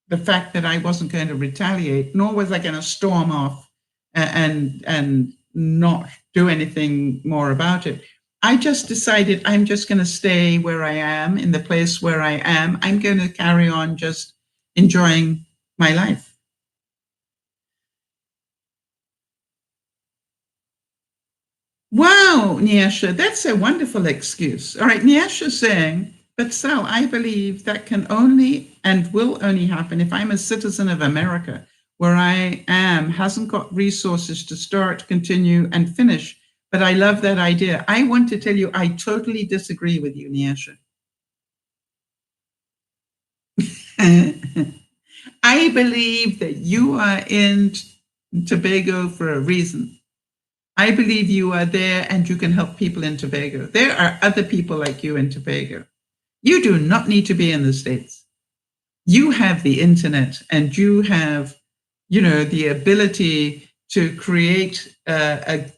the fact that I wasn't going to retaliate, nor was I going to storm off and not do anything more about it, I just decided I'm just going to stay where I am, in the place where I am. I'm going to carry on just enjoying my life. Wow, Nyasha, that's a wonderful excuse. All right, Nyasha's saying, but Sal, I believe that can only and will only happen if I'm a citizen of America, where I am, hasn't got resources to start, continue, and finish. But I love that idea. I want to tell you, I totally disagree with you, Nyasha. I believe that you are in Tobago for a reason. I believe you are there and you can help people in Tobago. There are other people like you in Tobago. You do not need to be in the States. You have the internet and you have, the ability to create help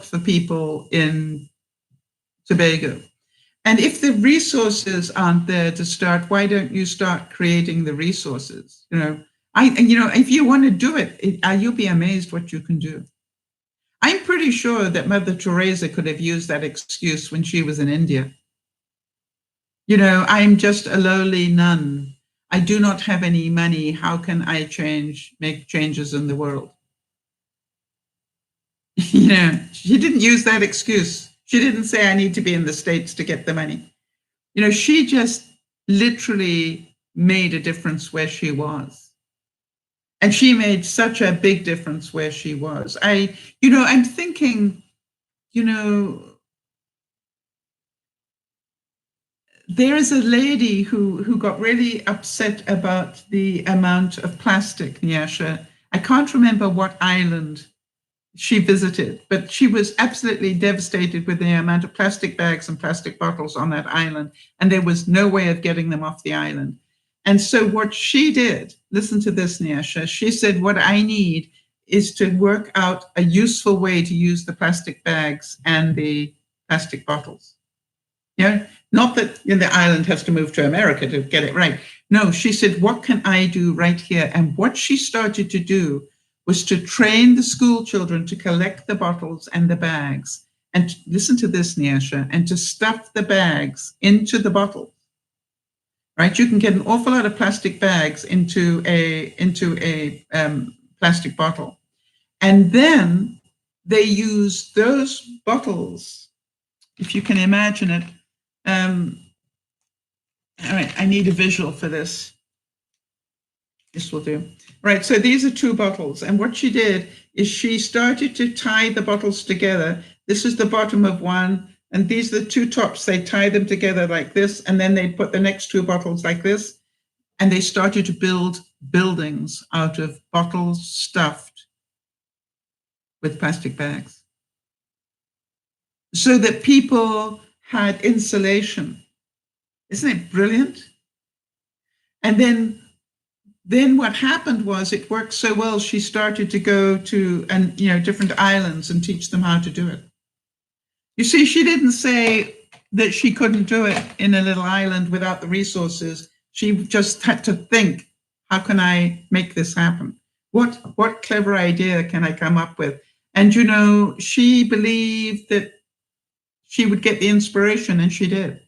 for people in Tobago. And if the resources aren't there to start, why don't you start creating the resources? If you want to do it, you'll be amazed what you can do. I'm pretty sure that Mother Teresa could have used that excuse when she was in India. I'm just a lowly nun. I do not have any money. How can I make changes in the world? She didn't use that excuse. She didn't say, I need to be in the States to get the money. She just literally made a difference where she was. And she made such a big difference where she was. I'm thinking, there is a lady who got really upset about the amount of plastic, Nyasha. I can't remember what island she visited, but she was absolutely devastated with the amount of plastic bags and plastic bottles on that island, and there was no way of getting them off the island. And so what she did, listen to this, Nyasha, she said, what I need is to work out a useful way to use the plastic bags and the plastic bottles. Not that the island has to move to America to get it right. No, she said, what can I do right here? And what she started to do was to train the school children to collect the bottles and the bags. And listen to this, Nyasha, and to stuff the bags into the bottles. Right? You can get an awful lot of plastic bags into a plastic bottle. And then they use those bottles, if you can imagine it. All right, I need a visual for this. This will do. Right, so these are 2 bottles. And what she did is she started to tie the bottles together. This is the bottom of one, and these are the 2 tops. They tie them together like this, and then they put the next 2 bottles like this, and they started to build buildings out of bottles stuffed with plastic bags, so that people had insulation. Isn't it brilliant? And then what happened was, it worked so well, she started to go to different islands and teach them how to do it. You see, she didn't say that she couldn't do it in a little island without the resources. She just had to think, how can I make this happen? What clever idea can I come up with? And she believed that she would get the inspiration, and she did.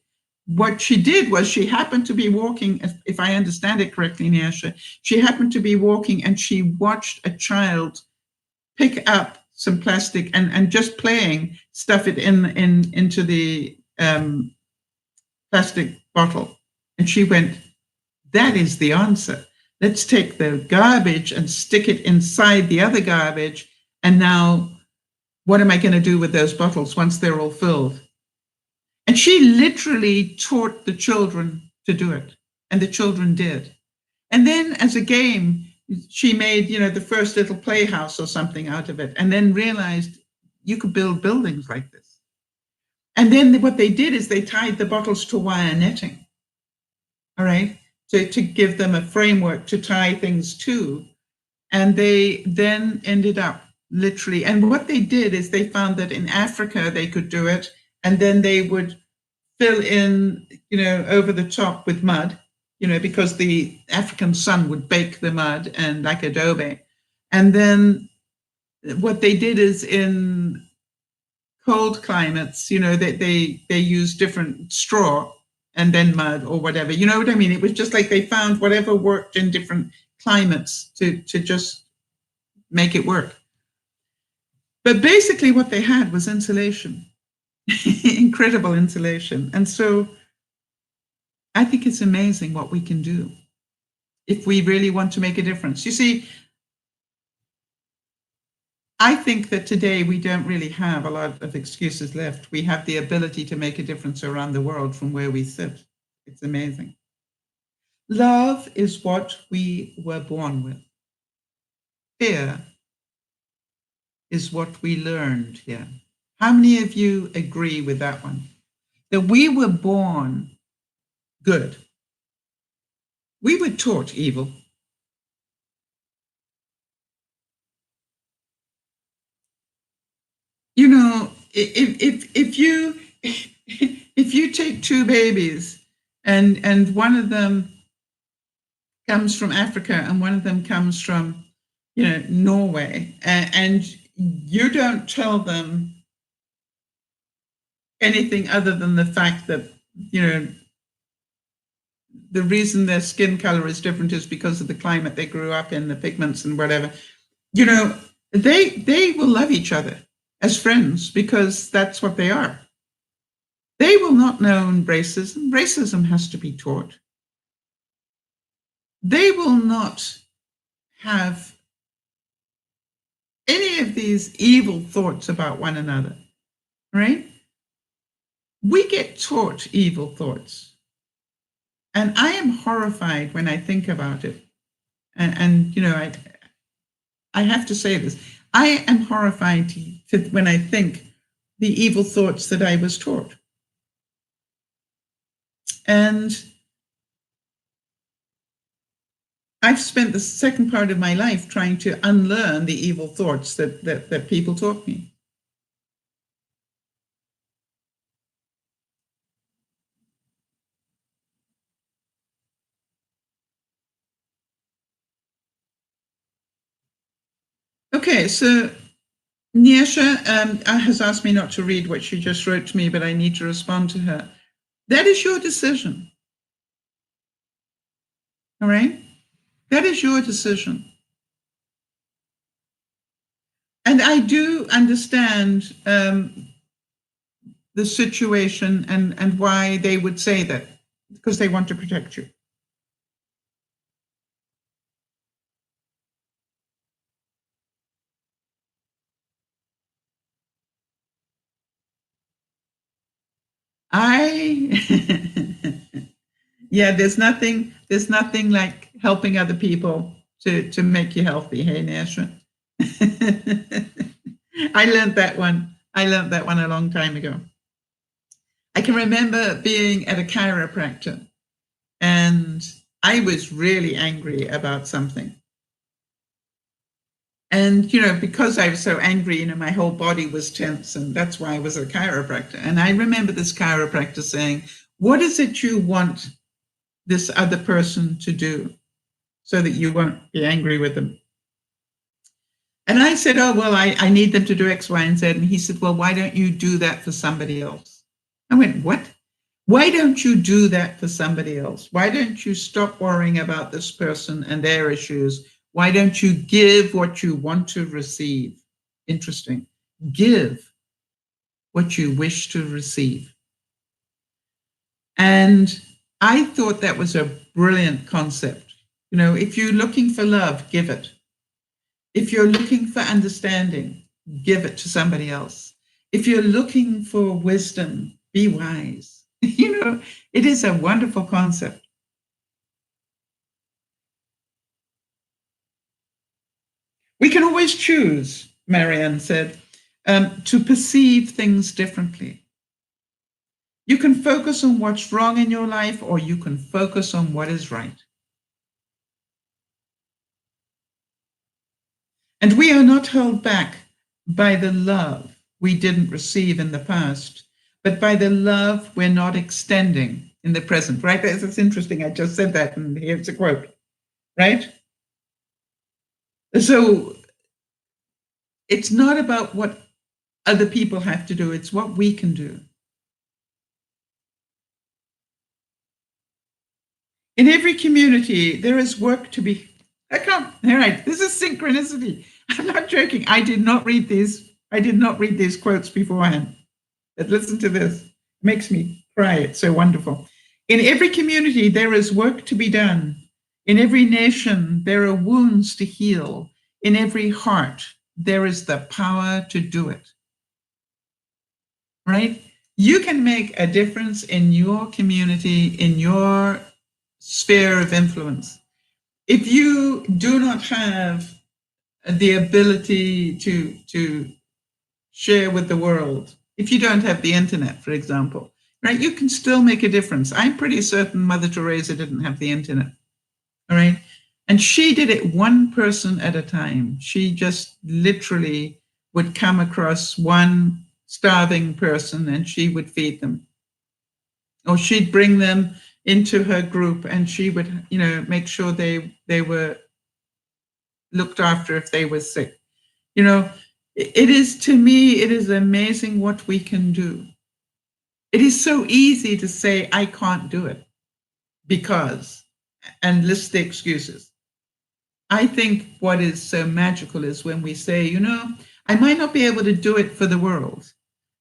what she did was she happened to be walking, if I understand it correctly, Nyasha, she happened to be walking and she watched a child pick up some plastic and just playing, stuff it into the plastic bottle. And she went, that is the answer. Let's take the garbage and stick it inside the other garbage. And now what am I going to do with those bottles once they're all filled? And she literally taught the children to do it. And the children did. And then as a game, she made, the first little playhouse or something out of it, and then realized you could build buildings like this. And then what they did is they tied the bottles to wire netting, all right, to give them a framework to tie things to. And they then ended up literally, and what they did is they found that in Africa they could do it, and then they would fill in, over the top with mud, because the African sun would bake the mud and like adobe. And then what they did is in cold climates, they use different straw and then mud or whatever. You know what I mean? It was just like they found whatever worked in different climates to just make it work. But basically what they had was insulation, incredible insulation. And so I think it's amazing what we can do if we really want to make a difference. You see, I think that today we don't really have a lot of excuses left. We have the ability to make a difference around the world from where we sit. It's amazing. Love is what we were born with. Fear is what we learned here. How many of you agree with that one? That we were born good. We were taught evil. If you take two babies and one of them comes from Africa and one of them comes from Norway, and you don't tell them anything other than the fact that the reason their skin color is different is because of the climate they grew up in, the pigments and whatever, they will love each other as friends because that's what they are. They will not know racism. Racism has to be taught. They will not have any of these evil thoughts about one another, right? We get taught evil thoughts. And I am horrified when I think about it. And I have to say this. I am horrified when I think the evil thoughts that I was taught. And I've spent the second part of my life trying to unlearn the evil thoughts that people taught me. Okay, so Nyasha has asked me not to read what she just wrote to me, but I need to respond to her. That is your decision. All right? That is your decision. And I do understand the situation and why they would say that, because they want to protect you. Yeah, there's nothing like helping other people to make you healthy. Hey, Nasha. I learned that one a long time ago. I can remember being at a chiropractor and I was really angry about something. And, because I was so angry, my whole body was tense, and that's why I was a chiropractor. And I remember this chiropractor saying, what is it you want this other person to do so that you won't be angry with them? And I said, oh, well, I need them to do X, Y, and Z. And he said, well, why don't you do that for somebody else? I went, what? Why don't you do that for somebody else? Why don't you stop worrying about this person and their issues? Why don't you give what you want to receive? Interesting. Give what you wish to receive. And I thought that was a brilliant concept. You know, if you're looking for love, give it. If you're looking for understanding, give it to somebody else. If you're looking for wisdom, be wise. You know, it is a wonderful concept. We can always choose, Marianne said, to perceive things differently. You can focus on what's wrong in your life, or you can focus on what is right. And we are not held back by the love we didn't receive in the past, but by the love we're not extending in the present, right? It's interesting. I just said that, and here's a quote, right? So it's not about what other people have to do, it's what we can do. In every community, there is work to be. All right, this is synchronicity. I'm not joking. I did not read these quotes beforehand. But listen to this. It makes me cry. It's so wonderful. In every community, there is work to be done. In every nation, there are wounds to heal. In every heart, there is the power to do it. Right? You can make a difference in your community, in your sphere of influence. If you do not have the ability to share with the world, if you don't have the internet, for example, right, you can still make a difference. I'm pretty certain Mother Teresa didn't have the internet, all right? And she did it one person at a time. She just literally would come across one starving person and she would feed them. Or she'd bring them into her group and she would, you know, make sure they were looked after if they were sick. You know, it is, to me, it is amazing what we can do. It is so easy to say, I can't do it because, and list the excuses. I think what is so magical is when we say, you know, I might not be able to do it for the world,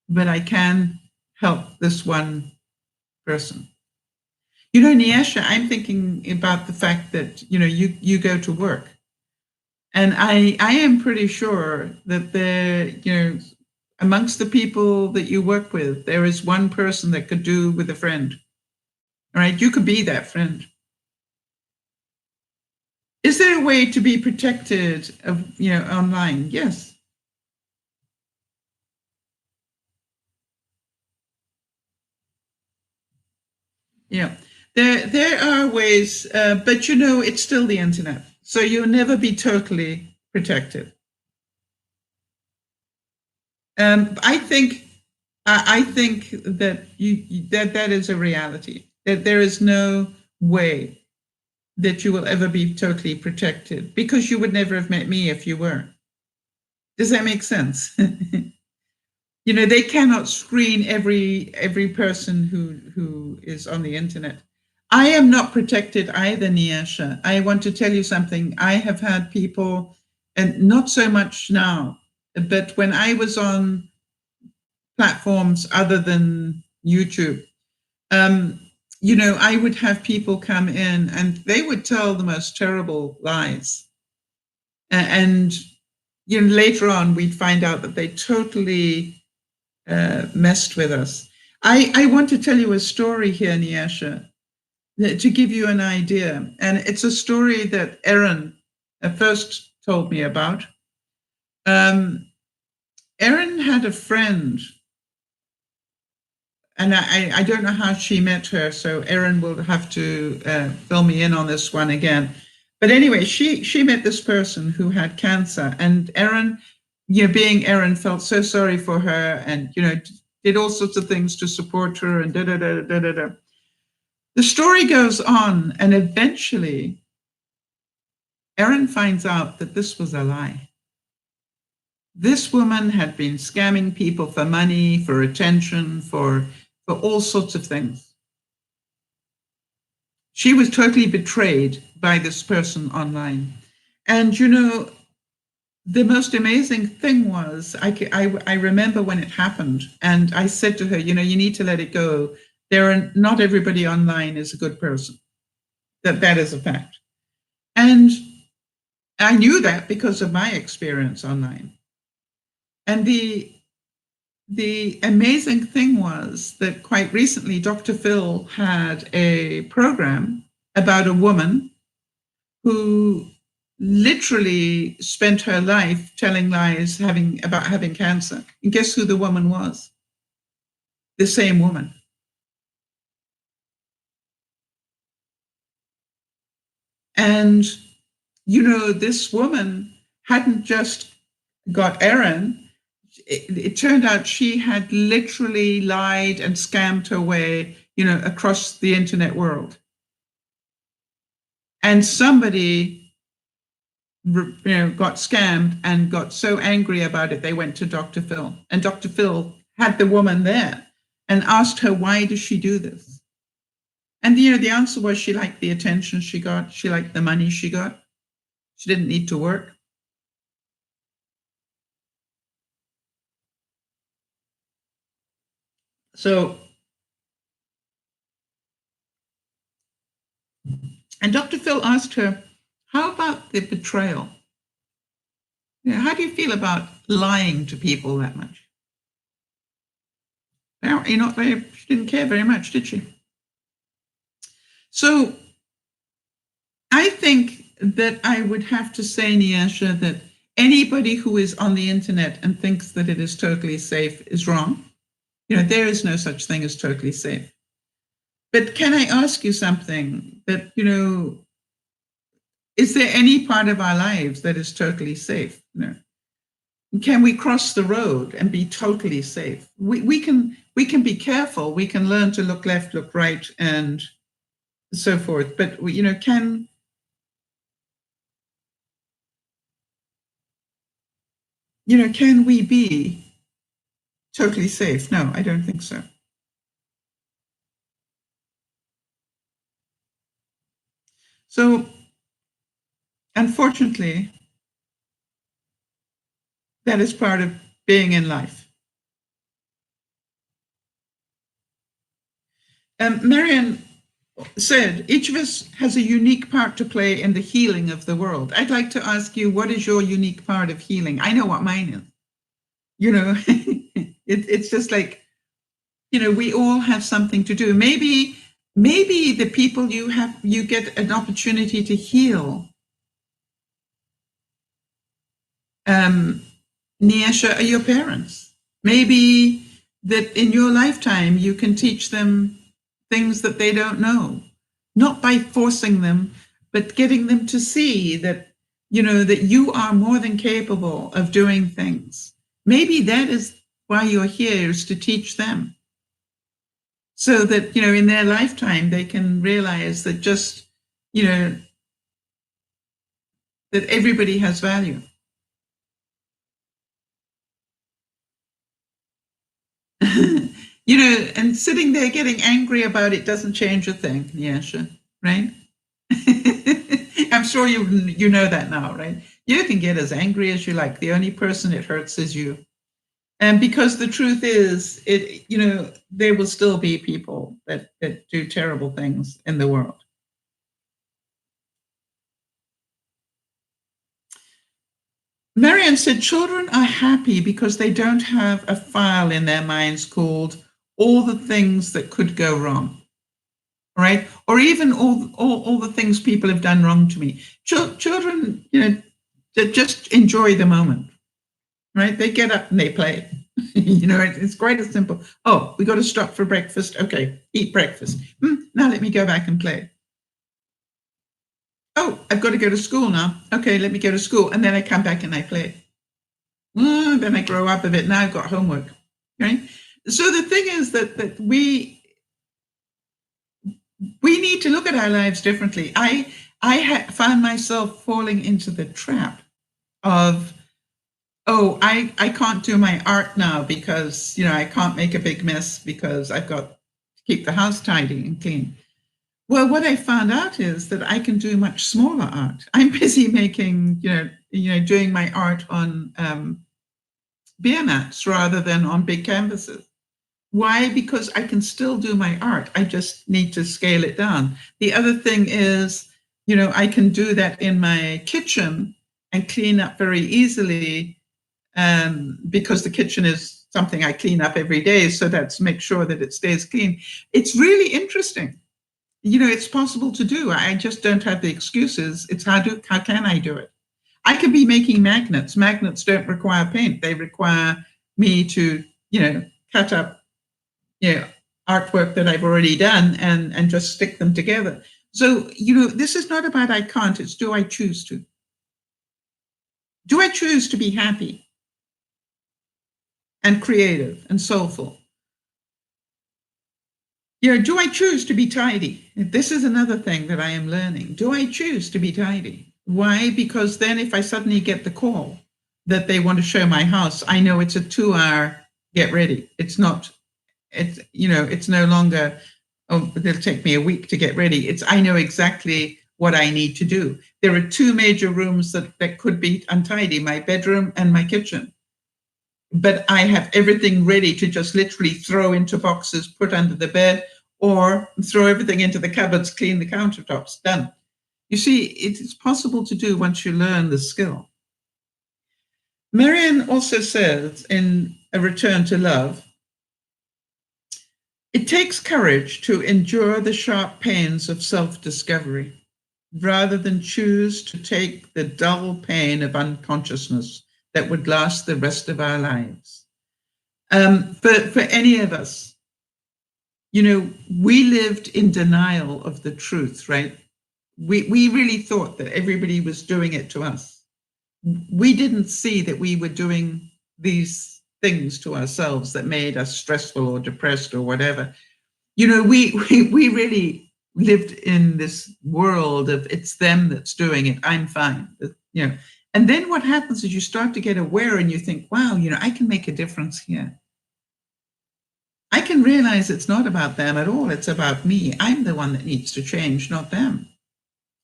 but I can help this one person. You know, Nyasha, I'm thinking about the fact that, you know, you go to work. And I am pretty sure that there, you know, amongst the people that you work with, there is one person that could do with a friend. All right, you could be that friend. Is there a way to be protected of, you know, online? Yes. Yeah, there are ways, but you know, it's still the internet, so you'll never be totally protected. I think that that is a reality. That there is no way that you will ever be totally protected because you would never have met me if you were. Does that make sense? You know, they cannot screen every person who is on the internet. I am not protected either, Nyasha. I want to tell you something. I have had people, and not so much now, but when I was on platforms other than YouTube, you know, I would have people come in and they would tell the most terrible lies. And you know, later on, we'd find out that they totally messed with us. I want to tell you a story here, Nyasha, to give you an idea. And it's a story that Erin first told me about. Erin had a friend, and I don't know how she met her, so Erin will have to fill me in on this one again. But anyway, she met this person who had cancer, and Erin, you know, being Erin, felt so sorry for her, and you know, did all sorts of things to support her, and da da da da da da. The story goes on, and eventually, Erin finds out that this was a lie. This woman had been scamming people for money, for attention, for all sorts of things. She was totally betrayed by this person online. And, the most amazing thing was, I remember when it happened, and I said to her, you need to let it go. Not everybody online is a good person. That is a fact. And I knew that because of my experience online. And the amazing thing was that quite recently, Dr. Phil had a program about a woman who literally spent her life telling lies about having cancer. And guess who the woman was? The same woman. And, this woman hadn't just got Erin. It turned out she had literally lied and scammed her way, across the internet world. And somebody got scammed and got so angry about it, they went to Dr. Phil. And Dr. Phil had the woman there and asked her, why does she do this? And, the answer was she liked the attention she got. She liked the money she got. She didn't need to work. So, and Dr. Phil asked her, how about the betrayal? How do you feel about lying to people that much? Apparently she didn't care very much, did she? So I think that I would have to say, Nyasha, that anybody who is on the internet and thinks that it is totally safe is wrong. There is no such thing as totally safe. But can I ask you something that, is there any part of our lives that is totally safe? No. Can we cross the road and be totally safe? We can be careful. We can learn to look left, look right, and so forth. But can we be totally safe? No, I don't think so. So, unfortunately, that is part of being in life. Marianne said, each of us has a unique part to play in the healing of the world. I'd like to ask you, what is your unique part of healing? I know what mine is. It's just like, we all have something to do. Maybe the people you get an opportunity to heal, Nyasha, are your parents. Maybe that in your lifetime you can teach them things that they don't know, not by forcing them, but getting them to see that, that you are more than capable of doing things. Maybe that is why you're here, is to teach them. So that, in their lifetime, they can realize that just, that everybody has value. And sitting there getting angry about it doesn't change a thing, Nyasha, right? I'm sure you know that now, right? You can get as angry as you like. The only person it hurts is you. And because the truth is, there will still be people that do terrible things in the world. Marianne said, children are happy because they don't have a file in their minds called all the things that could go wrong, right? Or even all the things people have done wrong to me. Children, that just enjoy the moment, right? They get up and they play. It's quite as simple. Oh, we got to stop for breakfast. Okay, eat breakfast. Now let me go back and play. Oh, I've got to go to school now. Okay, let me go to school. And then I come back and I play. Then I grow up a bit. Now I've got homework. Right? So the thing is that we need to look at our lives differently. I found myself falling into the trap of, I can't do my art now because, I can't make a big mess because I've got to keep the house tidy and clean. Well, what I found out is that I can do much smaller art. I'm busy making, doing my art on beer mats rather than on big canvases. Why? Because I can still do my art. I just need to scale it down. The other thing is, I can do that in my kitchen and clean up very easily, because the kitchen is something I clean up every day. So that's make sure that it stays clean. It's really interesting. It's possible to do. I just don't have the excuses. It's how can I do it? I could be making magnets. Magnets don't require paint. They require me to, cut up, artwork that I've already done and just stick them together. So, this is not about I can't, it's do I choose to? Do I choose to be happy and creative and soulful? Do I choose to be tidy? This is another thing that I am learning. Do I choose to be tidy? Why? Because then if I suddenly get the call that they want to show my house, I know it's a 2-hour get ready. It's no longer, oh, it'll take me a week to get ready. I know exactly what I need to do. There are 2 major rooms that could be untidy, my bedroom and my kitchen. But I have everything ready to just literally throw into boxes, put under the bed, or throw everything into the cupboards, clean the countertops, done. You see, it is possible to do once you learn the skill. Marianne also says in A Return to Love, it takes courage to endure the sharp pains of self-discovery, rather than choose to take the dull pain of unconsciousness that would last the rest of our lives. For any of us, we lived in denial of the truth, right? We really thought that everybody was doing it to us. We didn't see that we were doing these things to ourselves that made us stressful or depressed or whatever. We really lived in this world of it's them that's doing it, I'm fine, And then what happens is you start to get aware and you think, wow, I can make a difference here. I can realize it's not about them at all. It's about me. I'm the one that needs to change, not them.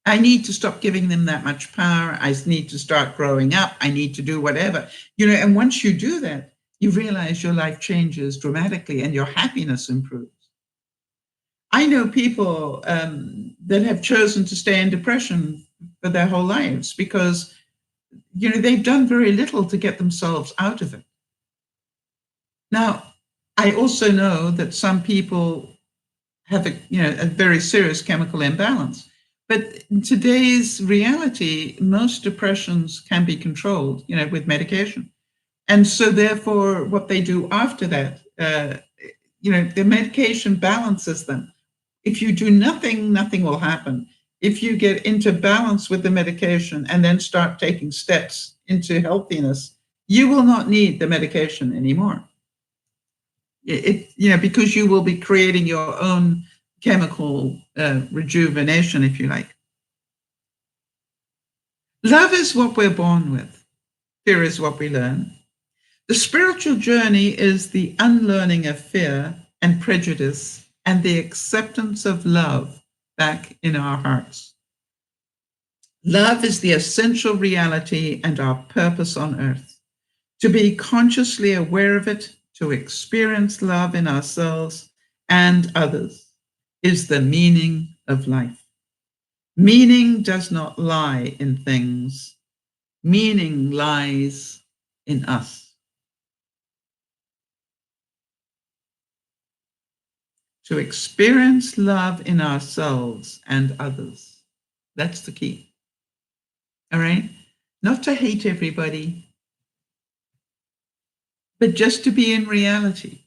I need to stop giving them that much power. I need to start growing up. I need to do whatever, and once you do that, you realize your life changes dramatically and your happiness improves. I know people that have chosen to stay in depression for their whole lives because, they've done very little to get themselves out of it. Now, I also know that some people have a very serious chemical imbalance. But in today's reality, most depressions can be controlled, with medication. And so therefore, what they do after that, the medication balances them. If you do nothing, nothing will happen. If you get into balance with the medication and then start taking steps into healthiness, you will not need the medication anymore. Because you will be creating your own chemical rejuvenation, if you like. Love is what we're born with. Fear is what we learn. The spiritual journey is the unlearning of fear and prejudice and the acceptance of love back in our hearts. Love is the essential reality and our purpose on earth. To be consciously aware of it, to experience love in ourselves and others, is the meaning of life. Meaning does not lie in things. Meaning lies in us. To experience love in ourselves and others. That's the key. All right? Not to hate everybody, but just to be in reality.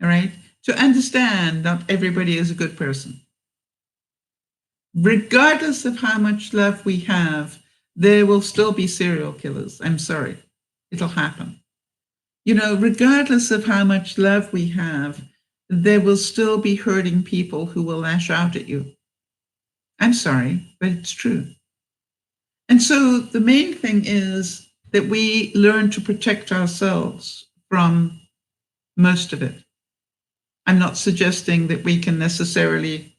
All right? To understand not everybody is a good person. Regardless of how much love we have, there will still be serial killers. I'm sorry. It'll happen. Regardless of how much love we have, there will still be hurting people who will lash out at you. I'm sorry, but it's true. And so the main thing is that we learn to protect ourselves from most of it. I'm not suggesting that we can necessarily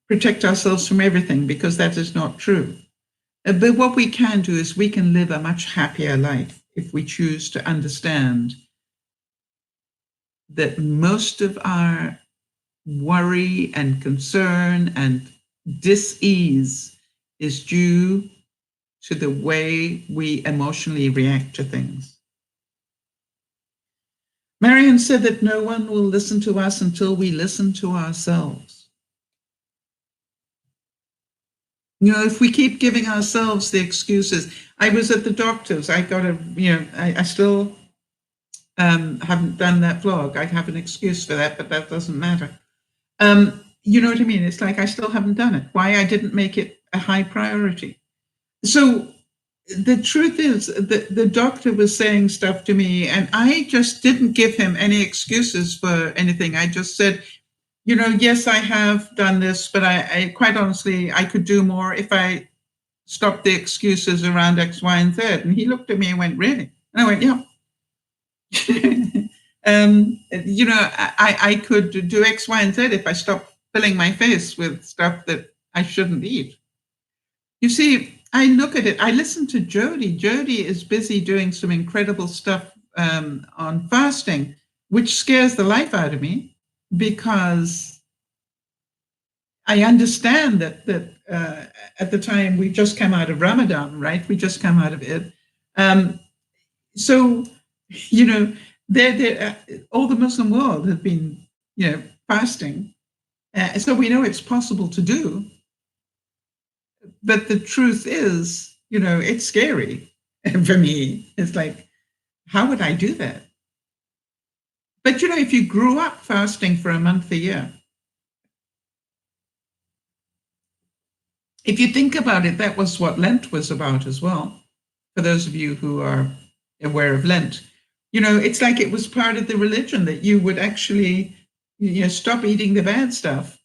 protect ourselves from everything, because that is not true. But what we can do is we can live a much happier life if we choose to understand that most of our worry and concern and dis-ease is due to the way we emotionally react to things. Marion said that no one will listen to us until we listen to ourselves. If we keep giving ourselves the excuses. I was at the doctor's. I got I still haven't done that vlog. I have an excuse for that, but that doesn't matter. You know what I mean? It's like I still haven't done it. Why? I didn't make it a high priority. So the truth is that the doctor was saying stuff to me, and I just didn't give him any excuses for anything. I just said, yes, I have done this, but I quite honestly, I could do more if I stopped the excuses around X, Y, and Z. And he looked at me and went, really? And I went, yeah. I could do X, Y, and Z if I stopped filling my face with stuff that I shouldn't eat. You see, I look at it, I listen to Jody. Jody is busy doing some incredible stuff on fasting, which scares the life out of me, because I understand that at the time we just come out of Ramadan, right? We just come out of it. So, all the Muslim world have been, fasting. So we know it's possible to do. But the truth is, it's scary for me. It's like, how would I do that? But, if you grew up fasting for a month a year, if you think about it, that was what Lent was about as well. For those of you who are aware of Lent, it's like it was part of the religion that you would actually, stop eating the bad stuff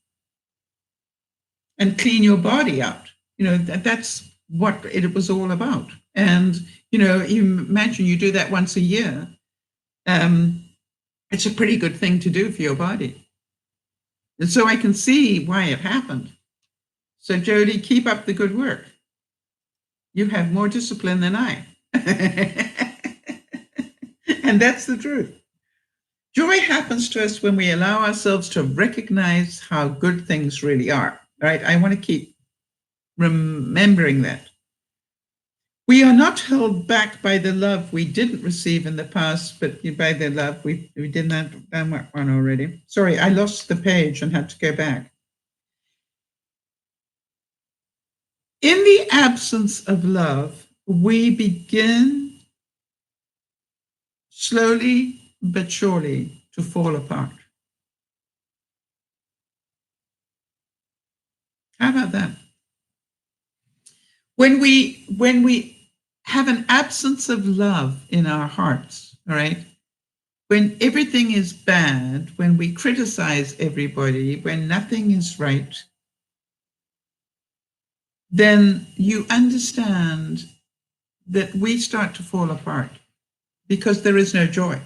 and clean your body out. That's what it was all about. And, you imagine you do that once a year. It's a pretty good thing to do for your body. And so I can see why it happened. So Jody, keep up the good work. You have more discipline than I. And that's the truth. Joy happens to us when we allow ourselves to recognize how good things really are, right? I want to keep remembering that. We are not held back by the love we didn't receive in the past, but by the love we did that one already. Sorry, I lost the page and had to go back. In the absence of love, we begin slowly but surely to fall apart. How about that? When we have an absence of love in our hearts, all right? When everything is bad, when we criticize everybody, when nothing is right, then you understand that we start to fall apart because there is no joy.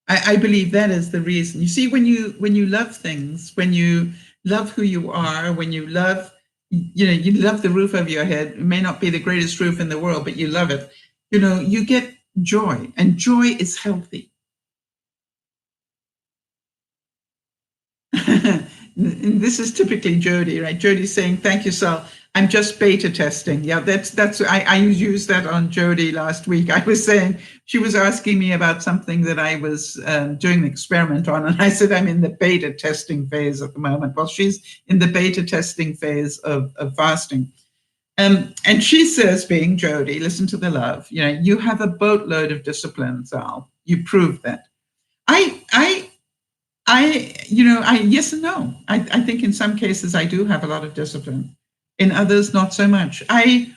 I believe that is the reason. You see, when you love things, when you love who you are, when you love, you love the roof over your head. It may not be the greatest roof in the world, but you love it. You get joy, and joy is healthy. And this is typically Jody, right? Jody's saying, "Thank you, Sal. I'm just beta testing." Yeah, that's I used that on Jody last week. I was saying, she was asking me about something that I was doing an experiment on, and I said I'm in the beta testing phase at the moment. Well, she's in the beta testing phase of fasting. And she says, being Jody, listen to the love. You have a boatload of discipline, Sal. You proved that. Yes and no. I think in some cases I do have a lot of discipline. In others, not so much. I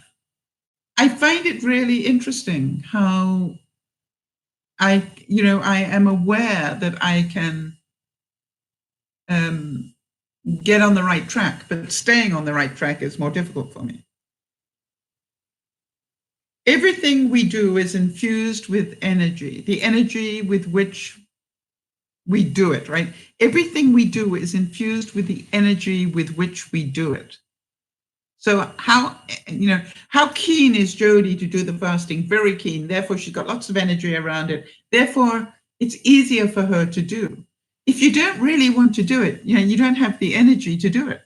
find it really interesting how I am aware that I can get on the right track, but staying on the right track is more difficult for me. Everything we do is infused with energy, the energy with which we do it, right? Everything we do is infused with the energy with which we do it. So how keen is Jody to do the fasting? Very keen. Therefore, she's got lots of energy around it. Therefore, it's easier for her to do. If you don't really want to do it, you don't have the energy to do it.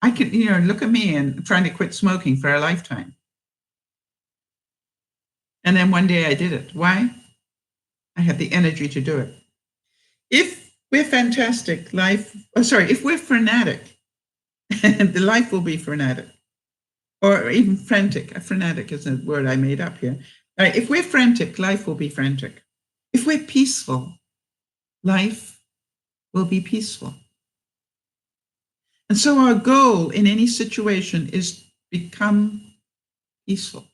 I can, look at me and trying to quit smoking for a lifetime. And then one day I did it. Why? I had the energy to do it. If we're fantastic, if we're frenetic, the life will be frenetic. Or even frantic. Frenetic is a word I made up here. Right, if we're frantic, life will be frantic. If we're peaceful, life will be peaceful. And so our goal in any situation is become peaceful.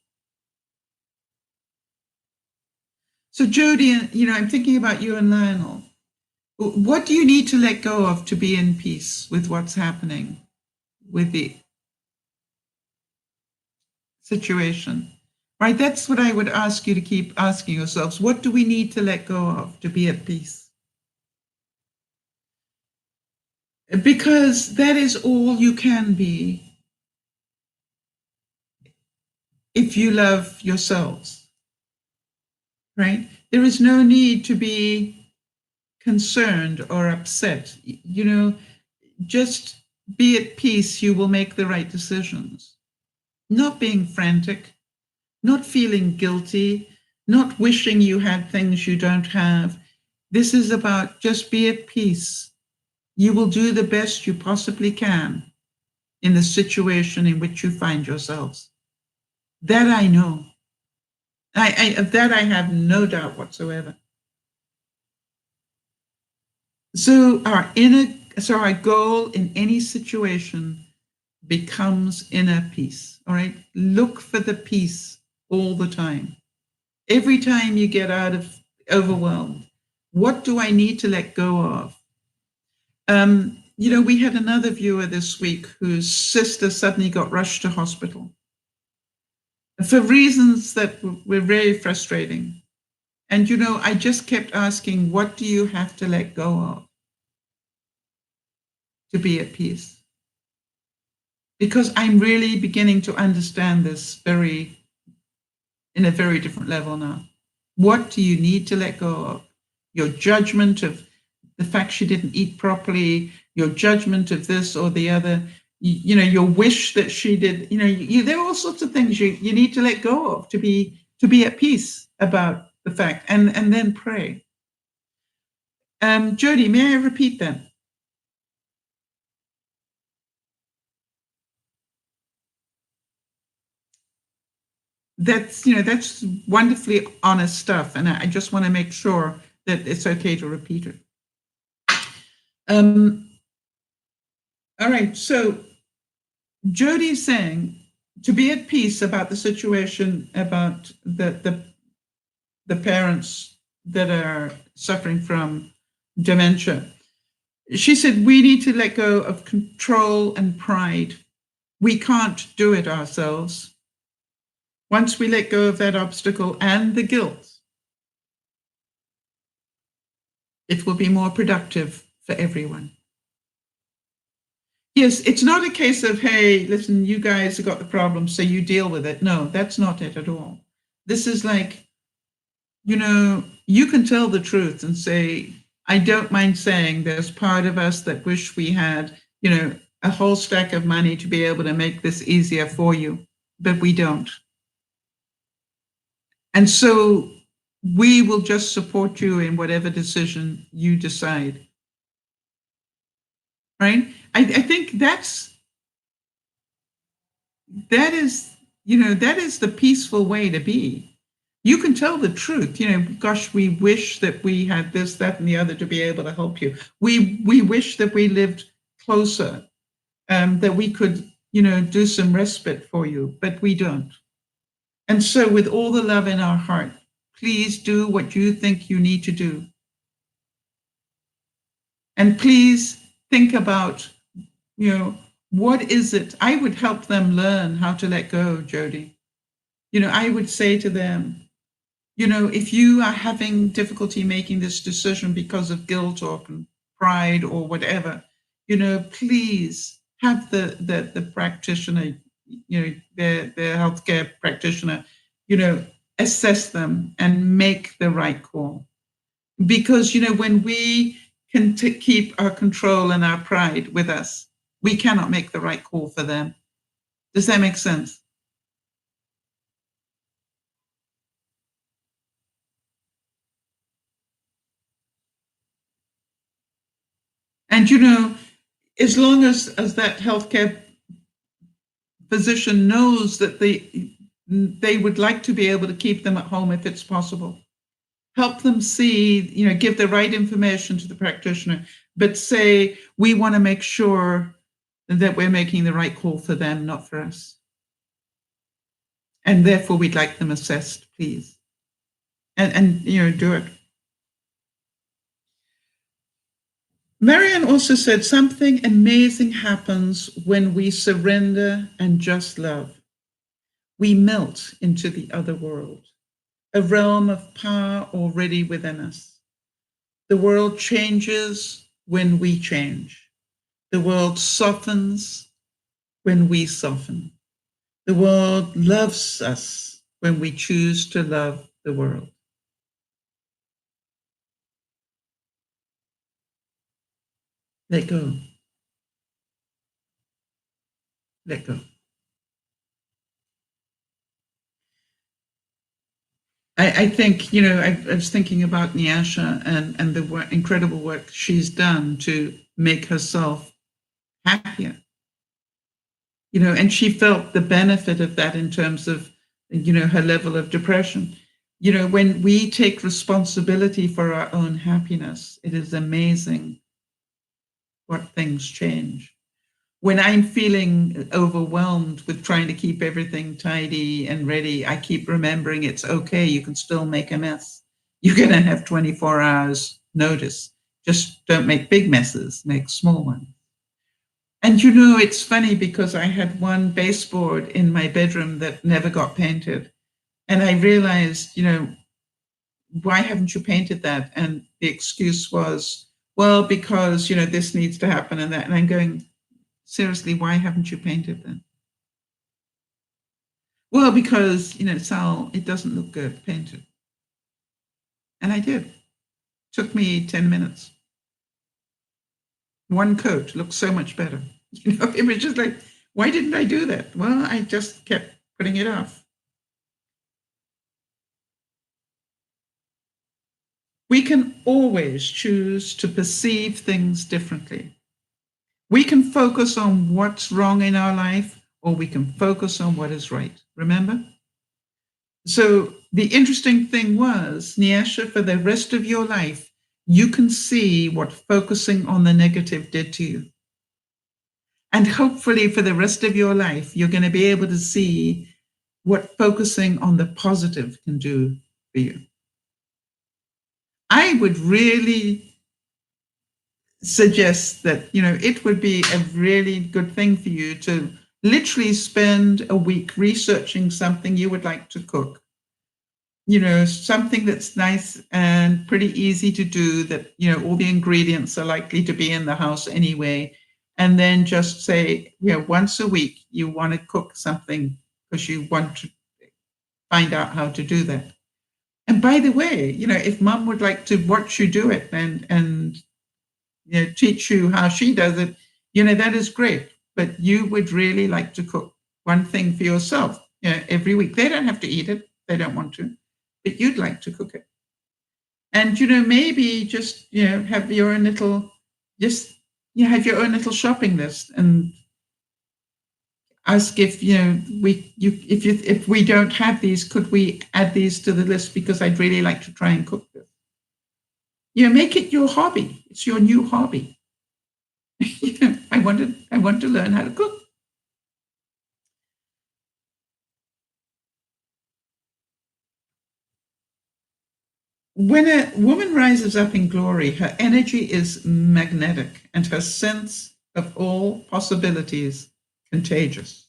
So Jody, I'm thinking about you and Lionel. What do you need to let go of to be in peace with what's happening with the situation? Right? That's what I would ask you to keep asking yourselves. What do we need to let go of to be at peace? Because that is all you can be if you love yourselves, right? There is no need to be concerned or upset. Just be at peace. You will make the right decisions. Not being frantic, not feeling guilty, not wishing you had things you don't have. This is about just be at peace. You will do the best you possibly can in the situation in which you find yourselves. That I know. Of that I have no doubt whatsoever. So our goal in any situation becomes inner peace. All right. Look for the peace all the time. Every time you get out of overwhelmed, what do I need to let go of? We had another viewer this week whose sister suddenly got rushed to hospital for reasons that were very frustrating. And, I just kept asking, what do you have to let go of to be at peace? Because I'm really beginning to understand this in a very different level now. What do you need to let go of? Your judgment of the fact she didn't eat properly, your judgment of this or the other, your wish that she did, there are all sorts of things you need to let go of to be at peace about the fact, and then pray. Jody, may I repeat that? That's wonderfully honest stuff, and I just want to make sure that it's okay to repeat it. All right, so Jody's saying to be at peace about the situation, about the parents that are suffering from dementia. She said we need to let go of control and pride. We can't do it ourselves. Once we let go of that obstacle and the guilt, it will be more productive for everyone. Yes, it's not a case of, hey, listen, you guys have got the problem, so you deal with it. No, that's not it at all. This is like, you can tell the truth and say, I don't mind saying there's part of us that wish we had, a whole stack of money to be able to make this easier for you, but we don't. And so we will just support you in whatever decision you decide. Right? I think that is the peaceful way to be. You can tell the truth. Gosh, we wish that we had this, that, and the other to be able to help you. We wish that we lived closer, that we could, do some respite for you, but we don't. And so with all the love in our heart, please do what you think you need to do. And please think about, what is it? I would help them learn how to let go, Jody. I would say to them, If you are having difficulty making this decision because of guilt or pride or whatever, please have the practitioner, the healthcare practitioner, assess them and make the right call. Because, when we can keep our control and our pride with us, we cannot make the right call for them. Does that make sense? And, as long as that healthcare physician knows that they would like to be able to keep them at home if it's possible, help them see, give the right information to the practitioner, but say, we want to make sure that we're making the right call for them, not for us. And therefore, we'd like them assessed, please. And do it. Marianne also said, something amazing happens when we surrender and just love. We melt into the other world, a realm of power already within us. The world changes when we change. The world softens when we soften. The world loves us when we choose to love the world. Let go. Let go. I think, I was thinking about Nyasha and the incredible work she's done to make herself happier. And she felt the benefit of that in terms of, her level of depression. When we take responsibility for our own happiness, it is amazing what things change. When I'm feeling overwhelmed with trying to keep everything tidy and ready, I keep remembering it's okay. You can still make a mess. You're going to have 24 hours notice. Just don't make big messes, make small ones. And it's funny because I had one baseboard in my bedroom that never got painted. And I realized, why haven't you painted that? And the excuse was, well, because, this needs to happen and that. And I'm going, seriously, why haven't you painted then? Well, because, Sal, it doesn't look good painted. And I did. Took me 10 minutes. One coat looked so much better. It was just like, why didn't I do that? Well, I just kept putting it off. We can always choose to perceive things differently. We can focus on what's wrong in our life, or we can focus on what is right. Remember? So the interesting thing was, Nyasha, for the rest of your life, you can see what focusing on the negative did to you. And hopefully for the rest of your life, you're going to be able to see what focusing on the positive can do for you. I would really suggest that, it would be a really good thing for you to literally spend a week researching something you would like to cook. Something that's nice and pretty easy to do, that, all the ingredients are likely to be in the house anyway. And then just say, once a week, you want to cook something because you want to find out how to do that. And by the way, if mom would like to watch you do it and teach you how she does it, that is great. But you would really like to cook one thing for yourself every week. They don't have to eat it. They don't want to, but you'd like to cook it. And, maybe just, have your own little, have your own little shopping list and ask if, if we don't have these, could we add these to the list, because I'd really like to try and cook this. Make it your hobby. It's your new hobby. I want to learn how to cook. When a woman rises up in glory, her energy is magnetic and her sense of all possibilities contagious.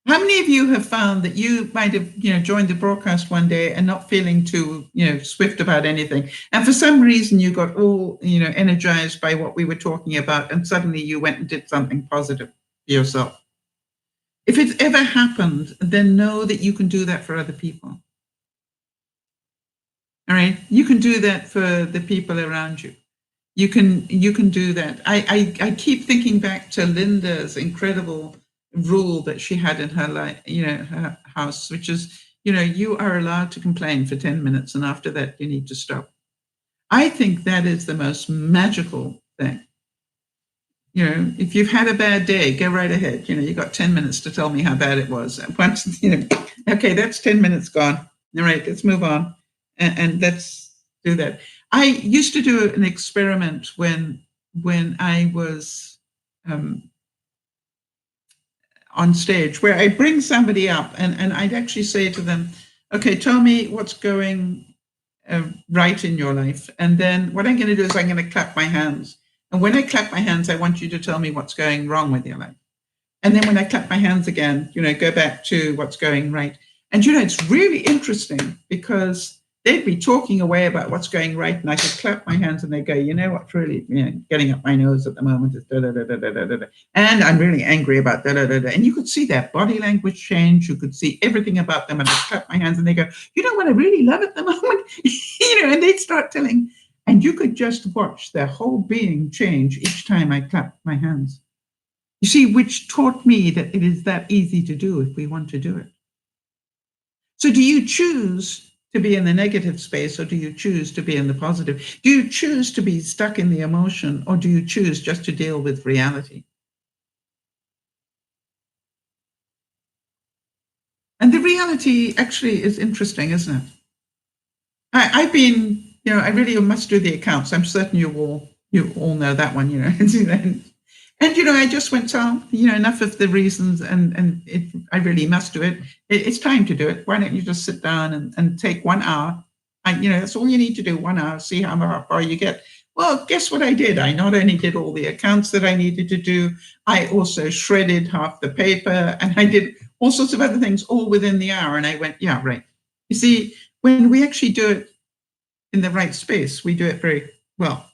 How many of you have found that you might have, joined the broadcast one day and not feeling too, swift about anything, and for some reason you got all, energized by what we were talking about, and suddenly you went and did something positive for yourself? If it's ever happened, then know that you can do that for other people. All right, you can do that for the people around you. You can do that. I keep thinking back to Linda's incredible rule that she had in her life, her house, which is, you are allowed to complain for 10 minutes, and after that you need to stop. I think that is the most magical thing. If you've had a bad day, go right ahead. You got 10 minutes to tell me how bad it was. Once, okay, that's 10 minutes gone. All right, let's move on, and let's do that. I used to do an experiment when I was on stage, where I bring somebody up and I'd actually say to them, okay, tell me what's going right in your life. And then what I'm going to do is I'm going to clap my hands. And when I clap my hands, I want you to tell me what's going wrong with your life. And then when I clap my hands again, go back to what's going right. And, it's really interesting, because they'd be talking away about what's going right, and I could clap my hands and they go, what's really getting up my nose at the moment is da da da da da da da, and I'm really angry about da da da da. And you could see their body language change. You could see everything about them, and I clap my hands and they go, what I really love at the moment, and they'd start telling, and you could just watch their whole being change each time I clap my hands. You see, which taught me that it is that easy to do if we want to do it. So do you choose to be in the negative space, or do you choose to be in the positive? Do you choose to be stuck in the emotion, or do you choose just to deal with reality? And the reality actually is interesting, isn't it? I've been, I really must do the accounts. I'm certain you all know that one, And, I just went, enough of the reasons, and I really must do it. It's time to do it. Why don't you just sit down and take 1 hour? That's all you need to do, 1 hour, see how far you get. Well, guess what I did? I not only did all the accounts that I needed to do, I also shredded half the paper, and I did all sorts of other things all within the hour. And I went, yeah, right. You see, when we actually do it in the right space, we do it very well.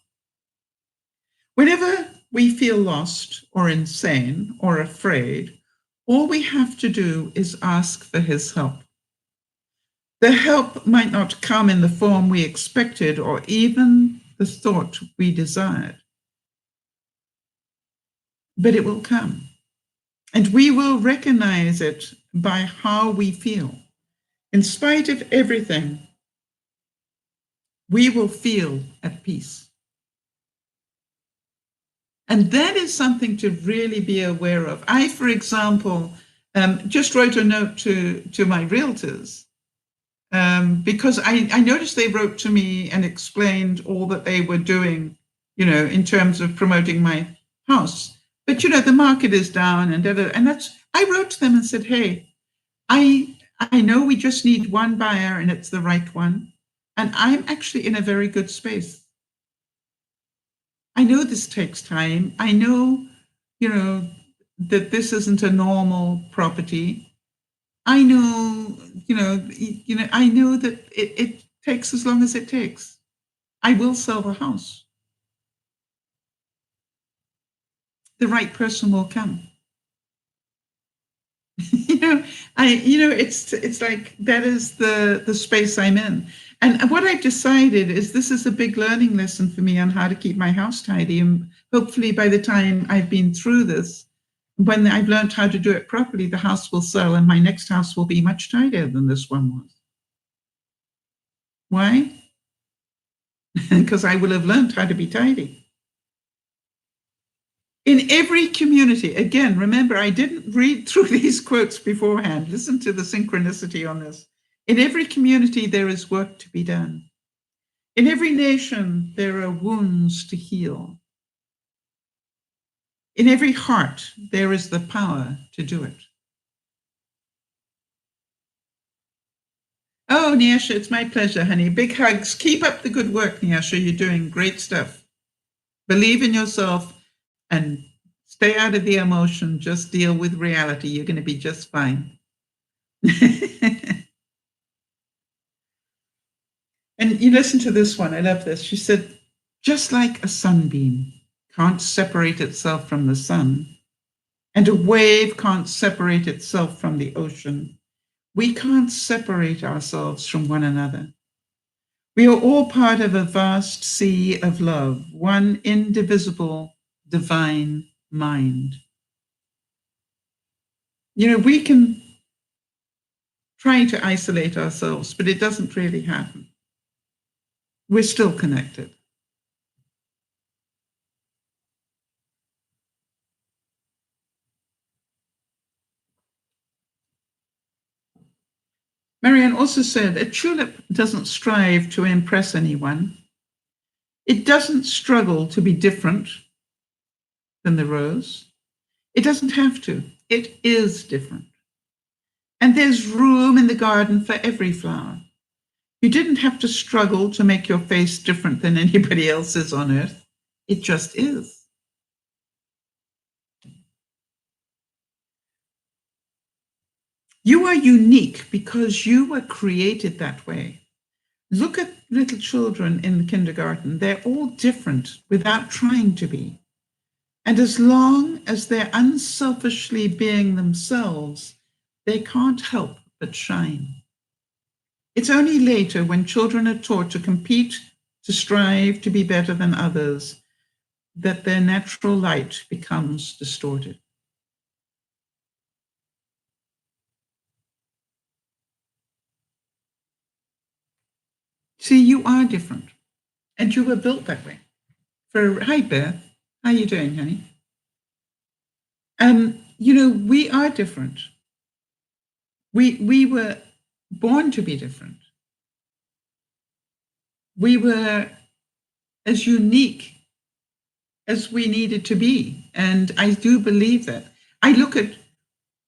Whenever we feel lost or insane or afraid, all we have to do is ask for his help. The help might not come in the form we expected or even the thought we desired, but it will come. And we will recognize it by how we feel. In spite of everything, we will feel at peace. And that is something to really be aware of. I, for example, just wrote a note to my realtors, because I noticed they wrote to me and explained all that they were doing, in terms of promoting my house. But, the market is down, and I wrote to them and said, hey, I know we just need one buyer and it's the right one. And I'm actually in a very good space. I know this takes time. I know, that this isn't a normal property. I know, I know that it takes as long as it takes. I will sell the house. The right person will come. It's like that is the space I'm in. And what I've decided is this is a big learning lesson for me on how to keep my house tidy. And hopefully by the time I've been through this, when I've learned how to do it properly, the house will sell and my next house will be much tidier than this one was. Why? Because I will have learned how to be tidy. In every community, again, remember, I didn't read through these quotes beforehand. Listen to the synchronicity on this. In every community, there is work to be done. In every nation, there are wounds to heal. In every heart, there is the power to do it. Oh, Nyasha, it's my pleasure, honey. Big hugs. Keep up the good work, Nyasha. You're doing great stuff. Believe in yourself and Stay out of the emotion. Just deal with reality. You're going to be just fine. And you listen to this one. I love this. She said, just like a sunbeam can't separate itself from the sun, and a wave can't separate itself from the ocean, we can't separate ourselves from one another. We are all part of a vast sea of love, one indivisible, divine mind. We can try to isolate ourselves, but it doesn't really happen. We're still connected. Marianne also said, a tulip doesn't strive to impress anyone. It doesn't struggle to be different than the rose. It doesn't have to. It is different. And there's room in the garden for every flower. You didn't have to struggle to make your face different than anybody else's on earth. It just is. You are unique because you were created that way. Look at little children in the kindergarten. They're all different without trying to be. And as long as they're unselfishly being themselves, they can't help but shine. It's only later, when children are taught to compete, to strive to be better than others, that their natural light becomes distorted. See, you are different, and you were built that way. Hi, Beth. How you doing, honey? We are different. We were born to be different. We were as unique as we needed to be. And I do believe that. I look at,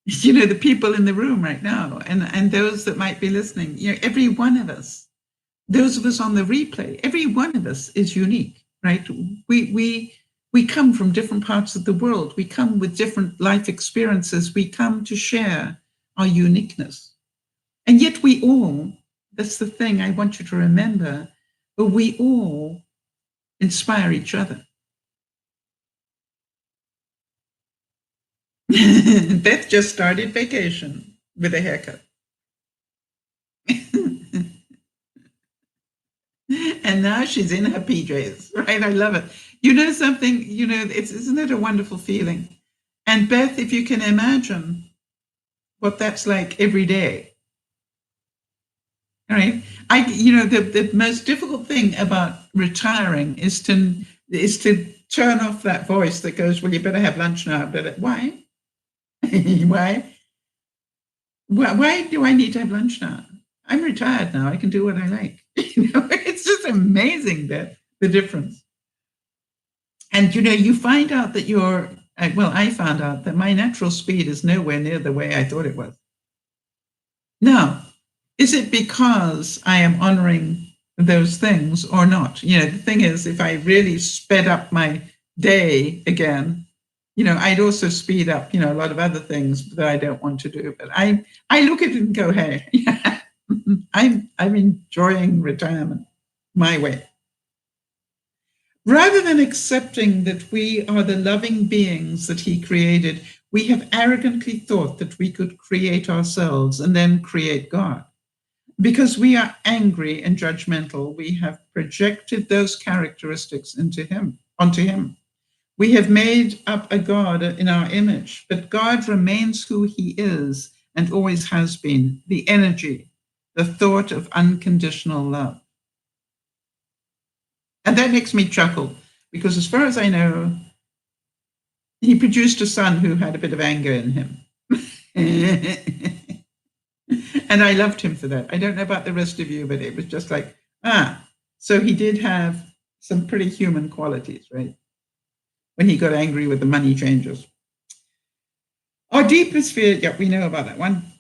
the people in the room right now, and those that might be listening, every one of us, those of us on the replay, every one of us is unique, right? We come from different parts of the world. We come with different life experiences. We come to share our uniqueness. And yet we all, that's the thing I want you to remember, but we all inspire each other. Beth just started vacation with a haircut. And now she's in her PJs, right? I love it. You know something, isn't it a wonderful feeling? And Beth, if you can imagine what that's like every day, all right? The most difficult thing about retiring is to turn off that voice that goes, well, you better have lunch now. Why? Why do I need to have lunch now? I'm retired now. I can do what I like. It's just amazing the difference. And you find out that I found out that my natural speed is nowhere near the way I thought it was. Now, is it because I am honoring those things or not? The thing is, if I really sped up my day again, I'd also speed up, a lot of other things that I don't want to do. But I look at it and go, hey, I'm enjoying retirement my way. Rather than accepting that we are the loving beings that he created, we have arrogantly thought that we could create ourselves and then create God. Because we are angry and judgmental, we have projected those characteristics onto him. We have made up a God in our image, but God remains who he is and always has been, the energy, the thought of unconditional love. And that makes me chuckle, because as far as I know, he produced a son who had a bit of anger in him. And I loved him for that. I don't know about the rest of you, but it was just like, so he did have some pretty human qualities, right? When he got angry with the money changers. Our deepest fear, we know about that one.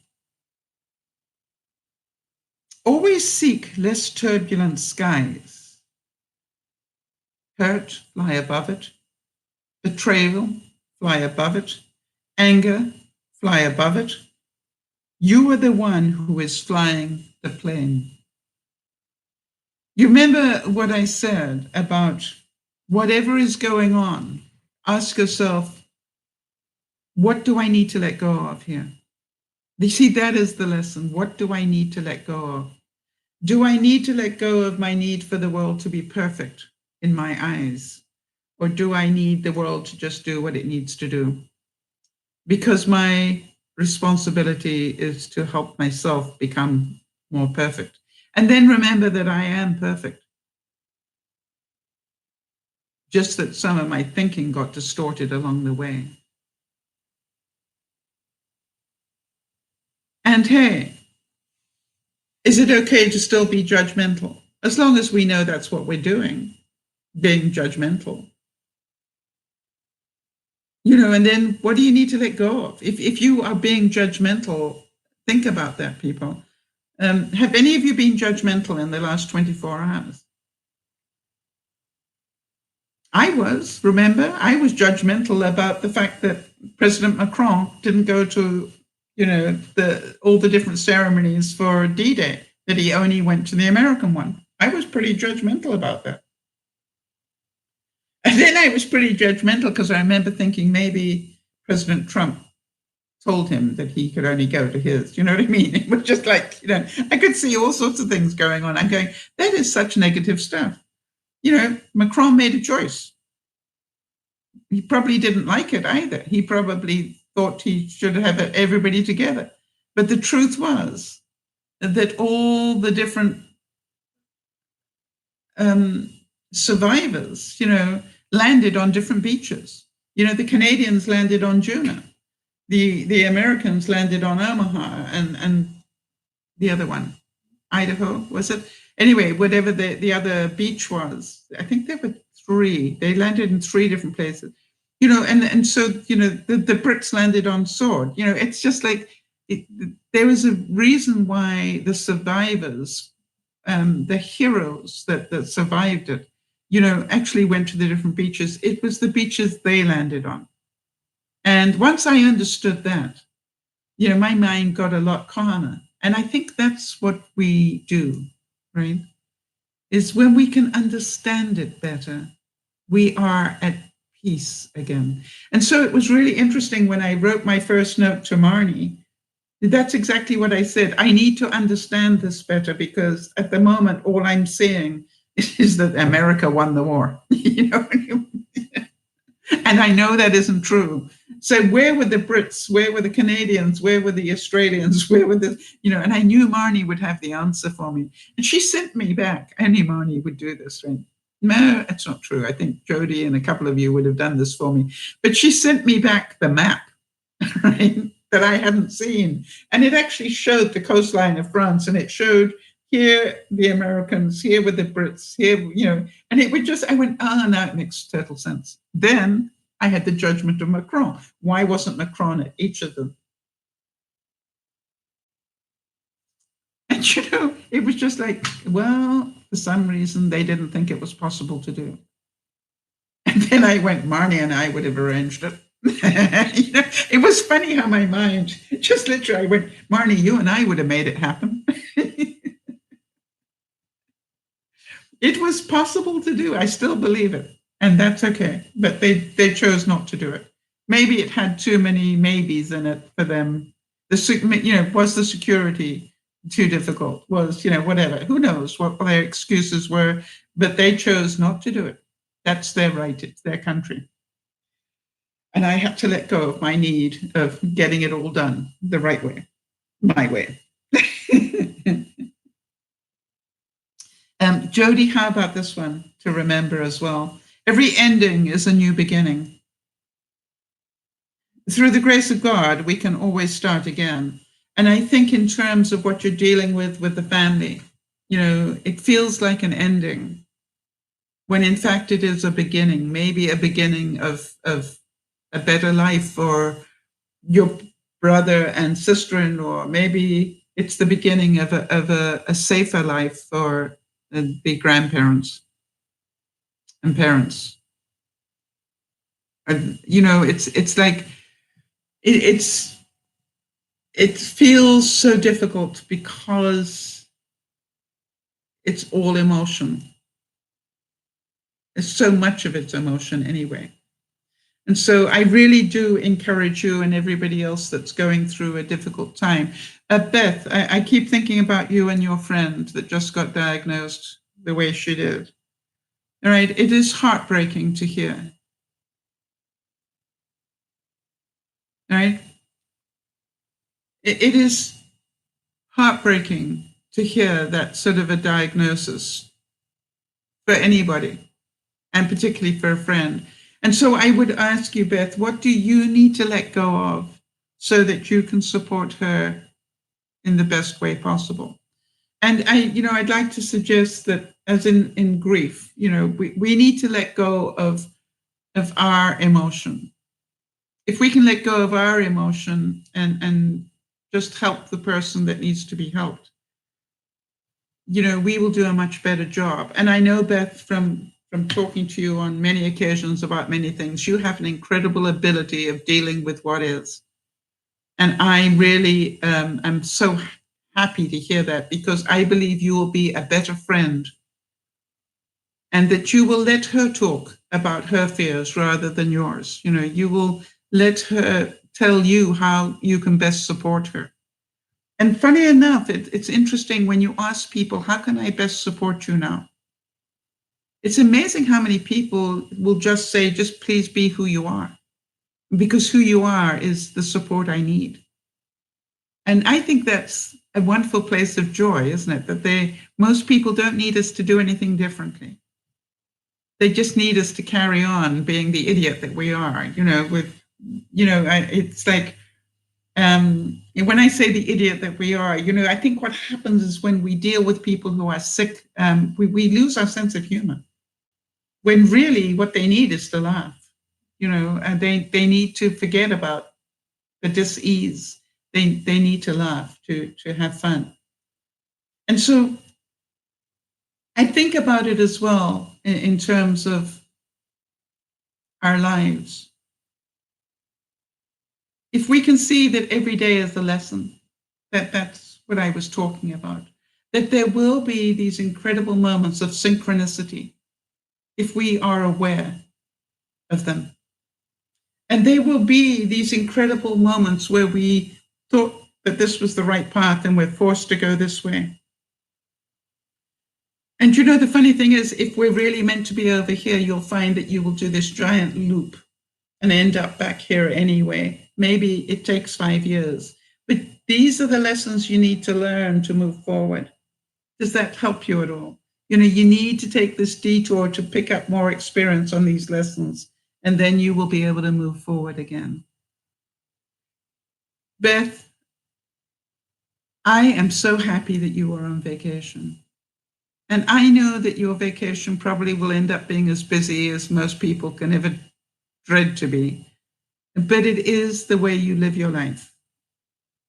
Always seek less turbulent skies. Hurt lie above it. Betrayal fly above it. Anger, fly above it. You are the one who is flying the plane. You remember what I said about whatever is going on, ask yourself, what do I need to let go of here? You see, that is the lesson. What do I need to let go of? Do I need to let go of my need for the world to be perfect in my eyes? Or do I need the world to just do what it needs to do? Because my responsibility is to help myself become more perfect. And then remember that I am perfect. Just that some of my thinking got distorted along the way. And hey, is it okay to still be judgmental? As long as we know that's what we're doing, being judgmental. And then what do you need to let go of? If you are being judgmental, think about that, people. Have any of you been judgmental in the last 24 hours? I was, remember? I was judgmental about the fact that President Macron didn't go to, all the different ceremonies for D-Day, that he only went to the American one. I was pretty judgmental about that. And then I was pretty judgmental because I remember thinking maybe President Trump told him that he could only go to his. You know what I mean? It was just like, I could see all sorts of things going on. I'm going, that is such negative stuff. Macron made a choice. He probably didn't like it either. He probably thought he should have everybody together. But the truth was that all the different survivors, landed on different beaches. The Canadians landed on Juneau. The Americans landed on Omaha and the other one, Idaho, was it? Anyway, whatever the other beach was, I think there were 3. They landed in 3 different places. And so, the Brits landed on Sword. It's just like there was a reason why the survivors, the heroes that survived it, actually went to the different beaches. It was the beaches they landed on. And once I understood that, my mind got a lot calmer. And I think that's what we do, right? Is when we can understand it better, we are at peace again. And so it was really interesting when I wrote my first note to Marnie. That's exactly what I said. I need to understand this better because at the moment, all I'm seeing is that America won the war. And I know that isn't true. So where were the Brits? Where were the Canadians? Where were the Australians? Where were the, and I knew Marnie would have the answer for me. And she sent me back. Only Marnie would do this, right? No, that's not true. I think Jody and a couple of you would have done this for me. But she sent me back the map, right, that I hadn't seen. And it actually showed the coastline of France, and it showed here the Americans, here were the Brits, here, and it would just, I went, now it makes total sense. Then I had the judgment of Macron. Why wasn't Macron at each of them? And, it was just like, well, for some reason, they didn't think it was possible to do. And then I went, Marnie and I would have arranged it. It was funny how my mind, just literally, I went, Marnie, you and I would have made it happen. It was possible to do. I still believe it. And that's okay. But they chose not to do it. Maybe it had too many maybes in it for them. Was the security too difficult? Was, whatever. Who knows what their excuses were, but they chose not to do it. That's their right. It's their country. And I had to let go of my need of getting it all done the right way, my way. Jody, how about this one to remember as well? Every ending is a new beginning. Through the grace of God, we can always start again. And I think in terms of what you're dealing with the family, it feels like an ending when in fact it is a beginning, maybe a beginning of a better life for your brother and sister-in-law. Maybe it's the beginning of a safer life for the grandparents and parents. And, it's like, it, it's, it feels so difficult because it's all emotion. There's so much of it's emotion anyway. And so I really do encourage you and everybody else that's going through a difficult time. Beth, I keep thinking about you and your friend that just got diagnosed the way she did. All right, it is heartbreaking to hear. All right, it is heartbreaking to hear that sort of a diagnosis for anybody, and particularly for a friend. And so I would ask you, Beth, what do you need to let go of so that you can support her in the best way possible? And I'd like to suggest that, as in grief, we need to let go of our emotion. If we can let go of our emotion and just help the person that needs to be helped, we will do a much better job. And I know, Beth, from talking to you on many occasions about many things, you have an incredible ability of dealing with what is. And I really am so happy to hear that, because I believe you will be a better friend, and that you will let her talk about her fears rather than yours. You will let her tell you how you can best support her. And funny enough, it's interesting when you ask people, how can I best support you now? It's amazing how many people will just say, just please be who you are, because who you are is the support I need. And I think that's a wonderful place of joy, isn't it? That most people don't need us to do anything differently. They just need us to carry on being the idiot that we are, it's like, when I say the idiot that we are, I think what happens is when we deal with people who are sick, we lose our sense of humor, when really what they need is to laugh, and they need to forget about the dis-ease. They need to laugh, to have fun. And so I think about it as well in terms of our lives. If we can see that every day is a lesson, that's what I was talking about, that there will be these incredible moments of synchronicity if we are aware of them. And there will be these incredible moments where we thought that this was the right path and we're forced to go this way. And the funny thing is, if we're really meant to be over here, you'll find that you will do this giant loop and end up back here anyway. Maybe it takes 5 years, but these are the lessons you need to learn to move forward. Does that help you at all? You need to take this detour to pick up more experience on these lessons, and then you will be able to move forward again. Beth, I am so happy that you are on vacation. And I know that your vacation probably will end up being as busy as most people can ever dread to be. But it is the way you live your life.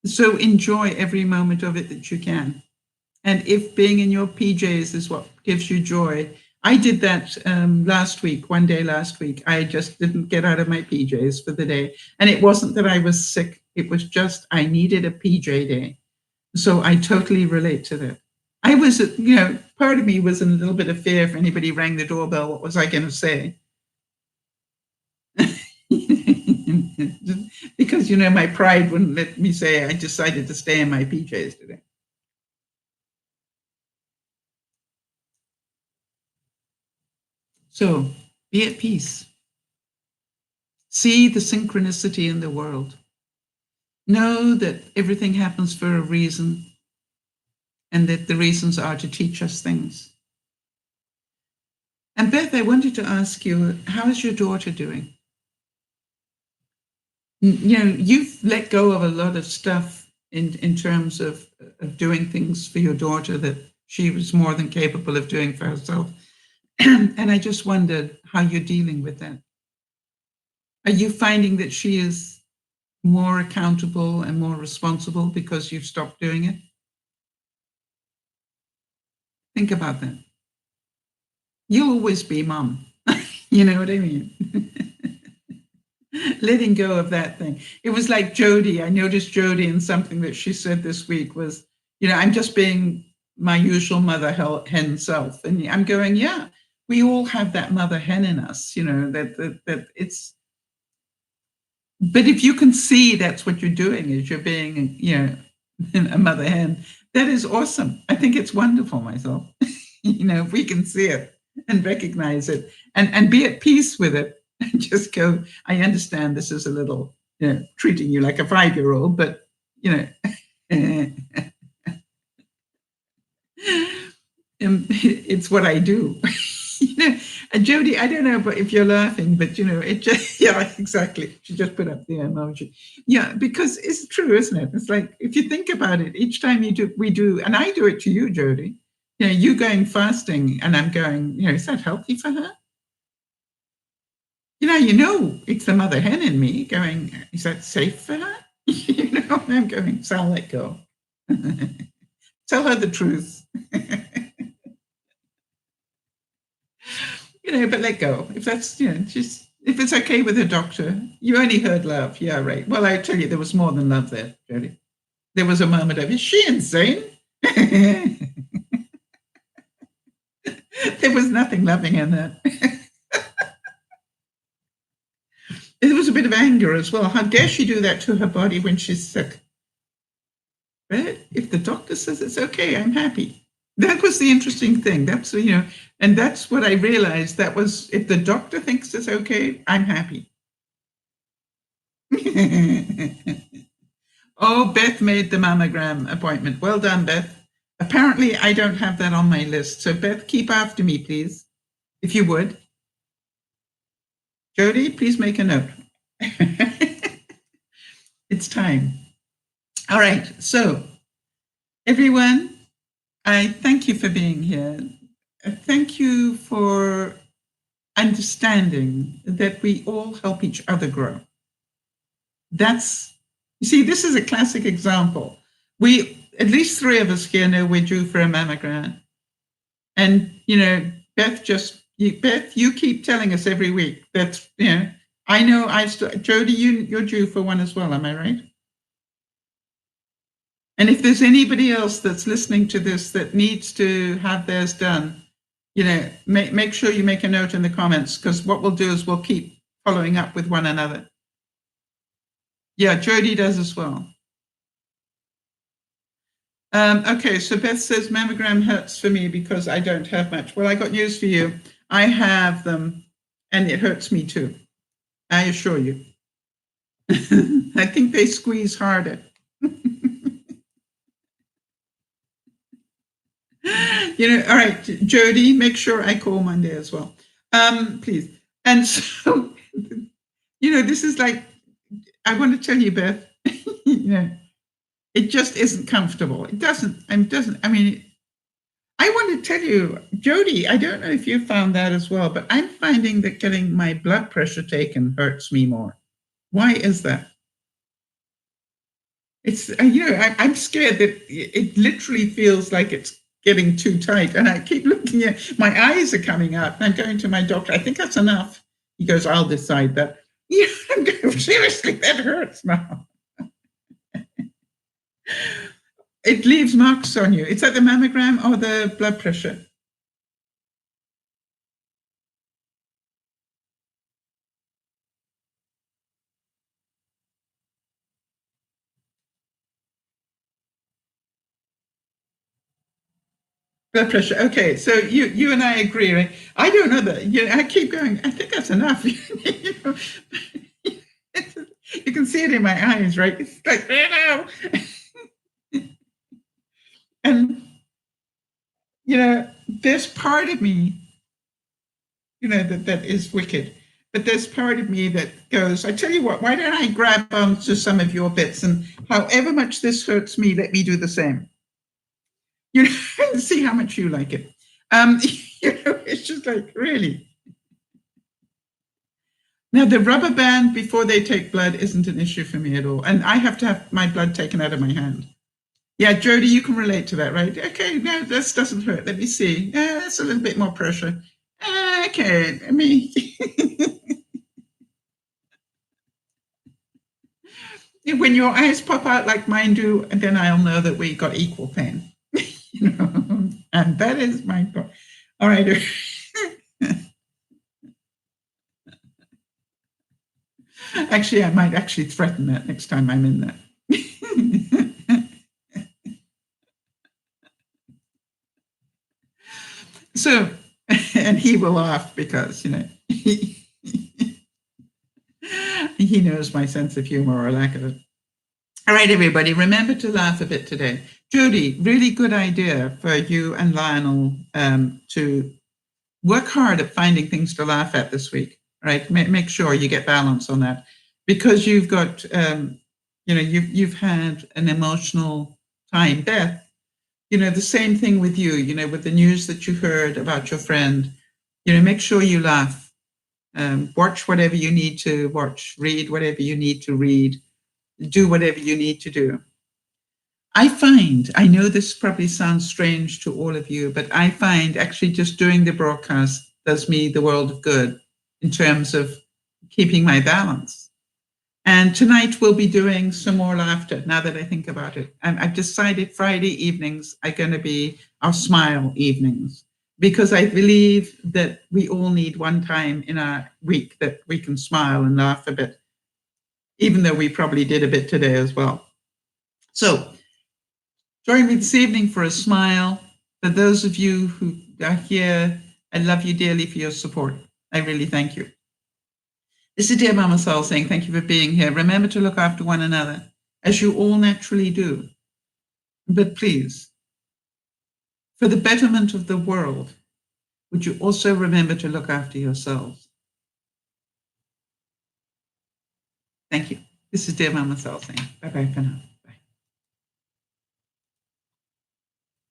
So enjoy every moment of it that you can. And if being in your PJs is what gives you joy, I did that one day last week. I just didn't get out of my PJs for the day. And it wasn't that I was sick. It was just I needed a PJ day. So I totally relate to that. I was, part of me was in a little bit of fear if anybody rang the doorbell, what was I going to say? Because, my pride wouldn't let me say I decided to stay in my PJs today. So be at peace. See the synchronicity in the world. Know that everything happens for a reason, and that the reasons are to teach us things. And Beth, I wanted to ask you, how is your daughter doing? You've let go of a lot of stuff in terms of doing things for your daughter that she was more than capable of doing for herself. And I just wondered how you're dealing with that. Are you finding that she is more accountable and more responsible because you've stopped doing it? Think about that. You'll always be mom. You know what I mean? letting go of that thing. It was like Jody. I noticed Jody in something that she said this week was, I'm just being my usual mother hen self. And I'm going, yeah, we all have that mother hen in us, that it's, but if you can see that's what you're doing is you're being, a mother hen, that is awesome. I think it's wonderful myself. If we can see it and recognize it and be at peace with it and just go, I understand this is a little, treating you like a 5-year-old, but, it's what I do. And Jody, I don't know but if you're laughing, but it just, yeah, exactly. She just put up the emoji. Yeah, because it's true, isn't it? It's like, if you think about it, each time we do, and I do it to you, Jody, you going fasting, and I'm going, is that healthy for her? It's the mother hen in me going, is that safe for her? I'm going, Sal, let go. Tell her the truth. But let go. If that's, just, if it's okay with the doctor, you only heard love. Yeah, right. Well, I tell you, there was more than love there, Jody. There was a moment of, is she insane? There was nothing loving in that. There was a bit of anger as well. How dare she do that to her body when she's sick? But if the doctor says it's okay, I'm happy. That was the interesting thing. That's, and that's what I realized. That was, if the doctor thinks it's okay, I'm happy. Oh, Beth made the mammogram appointment. Well done, Beth. Apparently, I don't have that on my list. So, Beth, keep after me, please, if you would. Jody, please make a note. It's time. All right. So, everyone, I thank you for being here. Thank you for understanding that we all help each other grow. You see, this is a classic example. At least 3 of us here know we're due for a mammogram. And, Beth, you keep telling us every week that, I know Jody, you're due for one as well. Am I right? And if there's anybody else that's listening to this that needs to have theirs done, make sure you make a note in the comments, because what we'll do is we'll keep following up with one another. Yeah, Jody does as well. Okay, so Beth says mammogram hurts for me because I don't have much. Well, I got news for you. I have them, and it hurts me too. I assure you. I think they squeeze harder. All right, Jody, make sure I call Monday as well, please. And so, this is like, I want to tell you, Beth, it just isn't comfortable. It doesn't, I mean, I want to tell you, Jody, I don't know if you found that as well, but I'm finding that getting my blood pressure taken hurts me more. Why is that? It's, I'm scared that it literally feels like it's getting too tight. And I keep looking at, my eyes are coming out, and I'm going to my doctor. I think that's enough. He goes, I'll decide that. Yeah, I'm going, seriously, that hurts now. It leaves marks on you. It's like the mammogram or the blood pressure. Blood pressure. Okay, so you and I agree, right? I don't know that. I keep going. I think that's enough. You can see it in my eyes, right? It's like, and there's part of me, that is wicked. But there's part of me that goes, I tell you what, why don't I grab onto some of your bits, and however much this hurts me, let me do the same. See how much you like it. It's just like, really. Now, the rubber band before they take blood isn't an issue for me at all. And I have to have my blood taken out of my hand. Yeah, Jody, you can relate to that, right? Okay, no, this doesn't hurt. Let me see. That's a little bit more pressure. Okay, I mean, When your eyes pop out like mine do, and then I'll know that we got equal pain. And that is my point. All right. Actually, I might actually threaten that next time I'm in there. So, and he will laugh because, he knows my sense of humor or lack of it. All right, everybody, remember to laugh a bit today. Judy, really good idea for you and Lionel to work hard at finding things to laugh at this week. Right, make sure you get balance on that, because you've got, you've had an emotional time, Beth. The same thing with you. With the news that you heard about your friend. Make sure you laugh. Watch whatever you need to watch. Read whatever you need to read. Do whatever you need to do. I know this probably sounds strange to all of you, but I find actually just doing the broadcast does me the world of good in terms of keeping my balance. And tonight we'll be doing some more laughter now that I think about it. I've decided Friday evenings are going to be our smile evenings, because I believe that we all need one time in our week that we can smile and laugh a bit, even though we probably did a bit today as well. So join me this evening for a smile. For those of you who are here, I love you dearly for your support. I really thank you. This is Dear Mama Soul saying thank you for being here. Remember to look after one another, as you all naturally do. But please, for the betterment of the world, would you also remember to look after yourselves? Thank you. This is Dear Mama Soul saying bye-bye for now.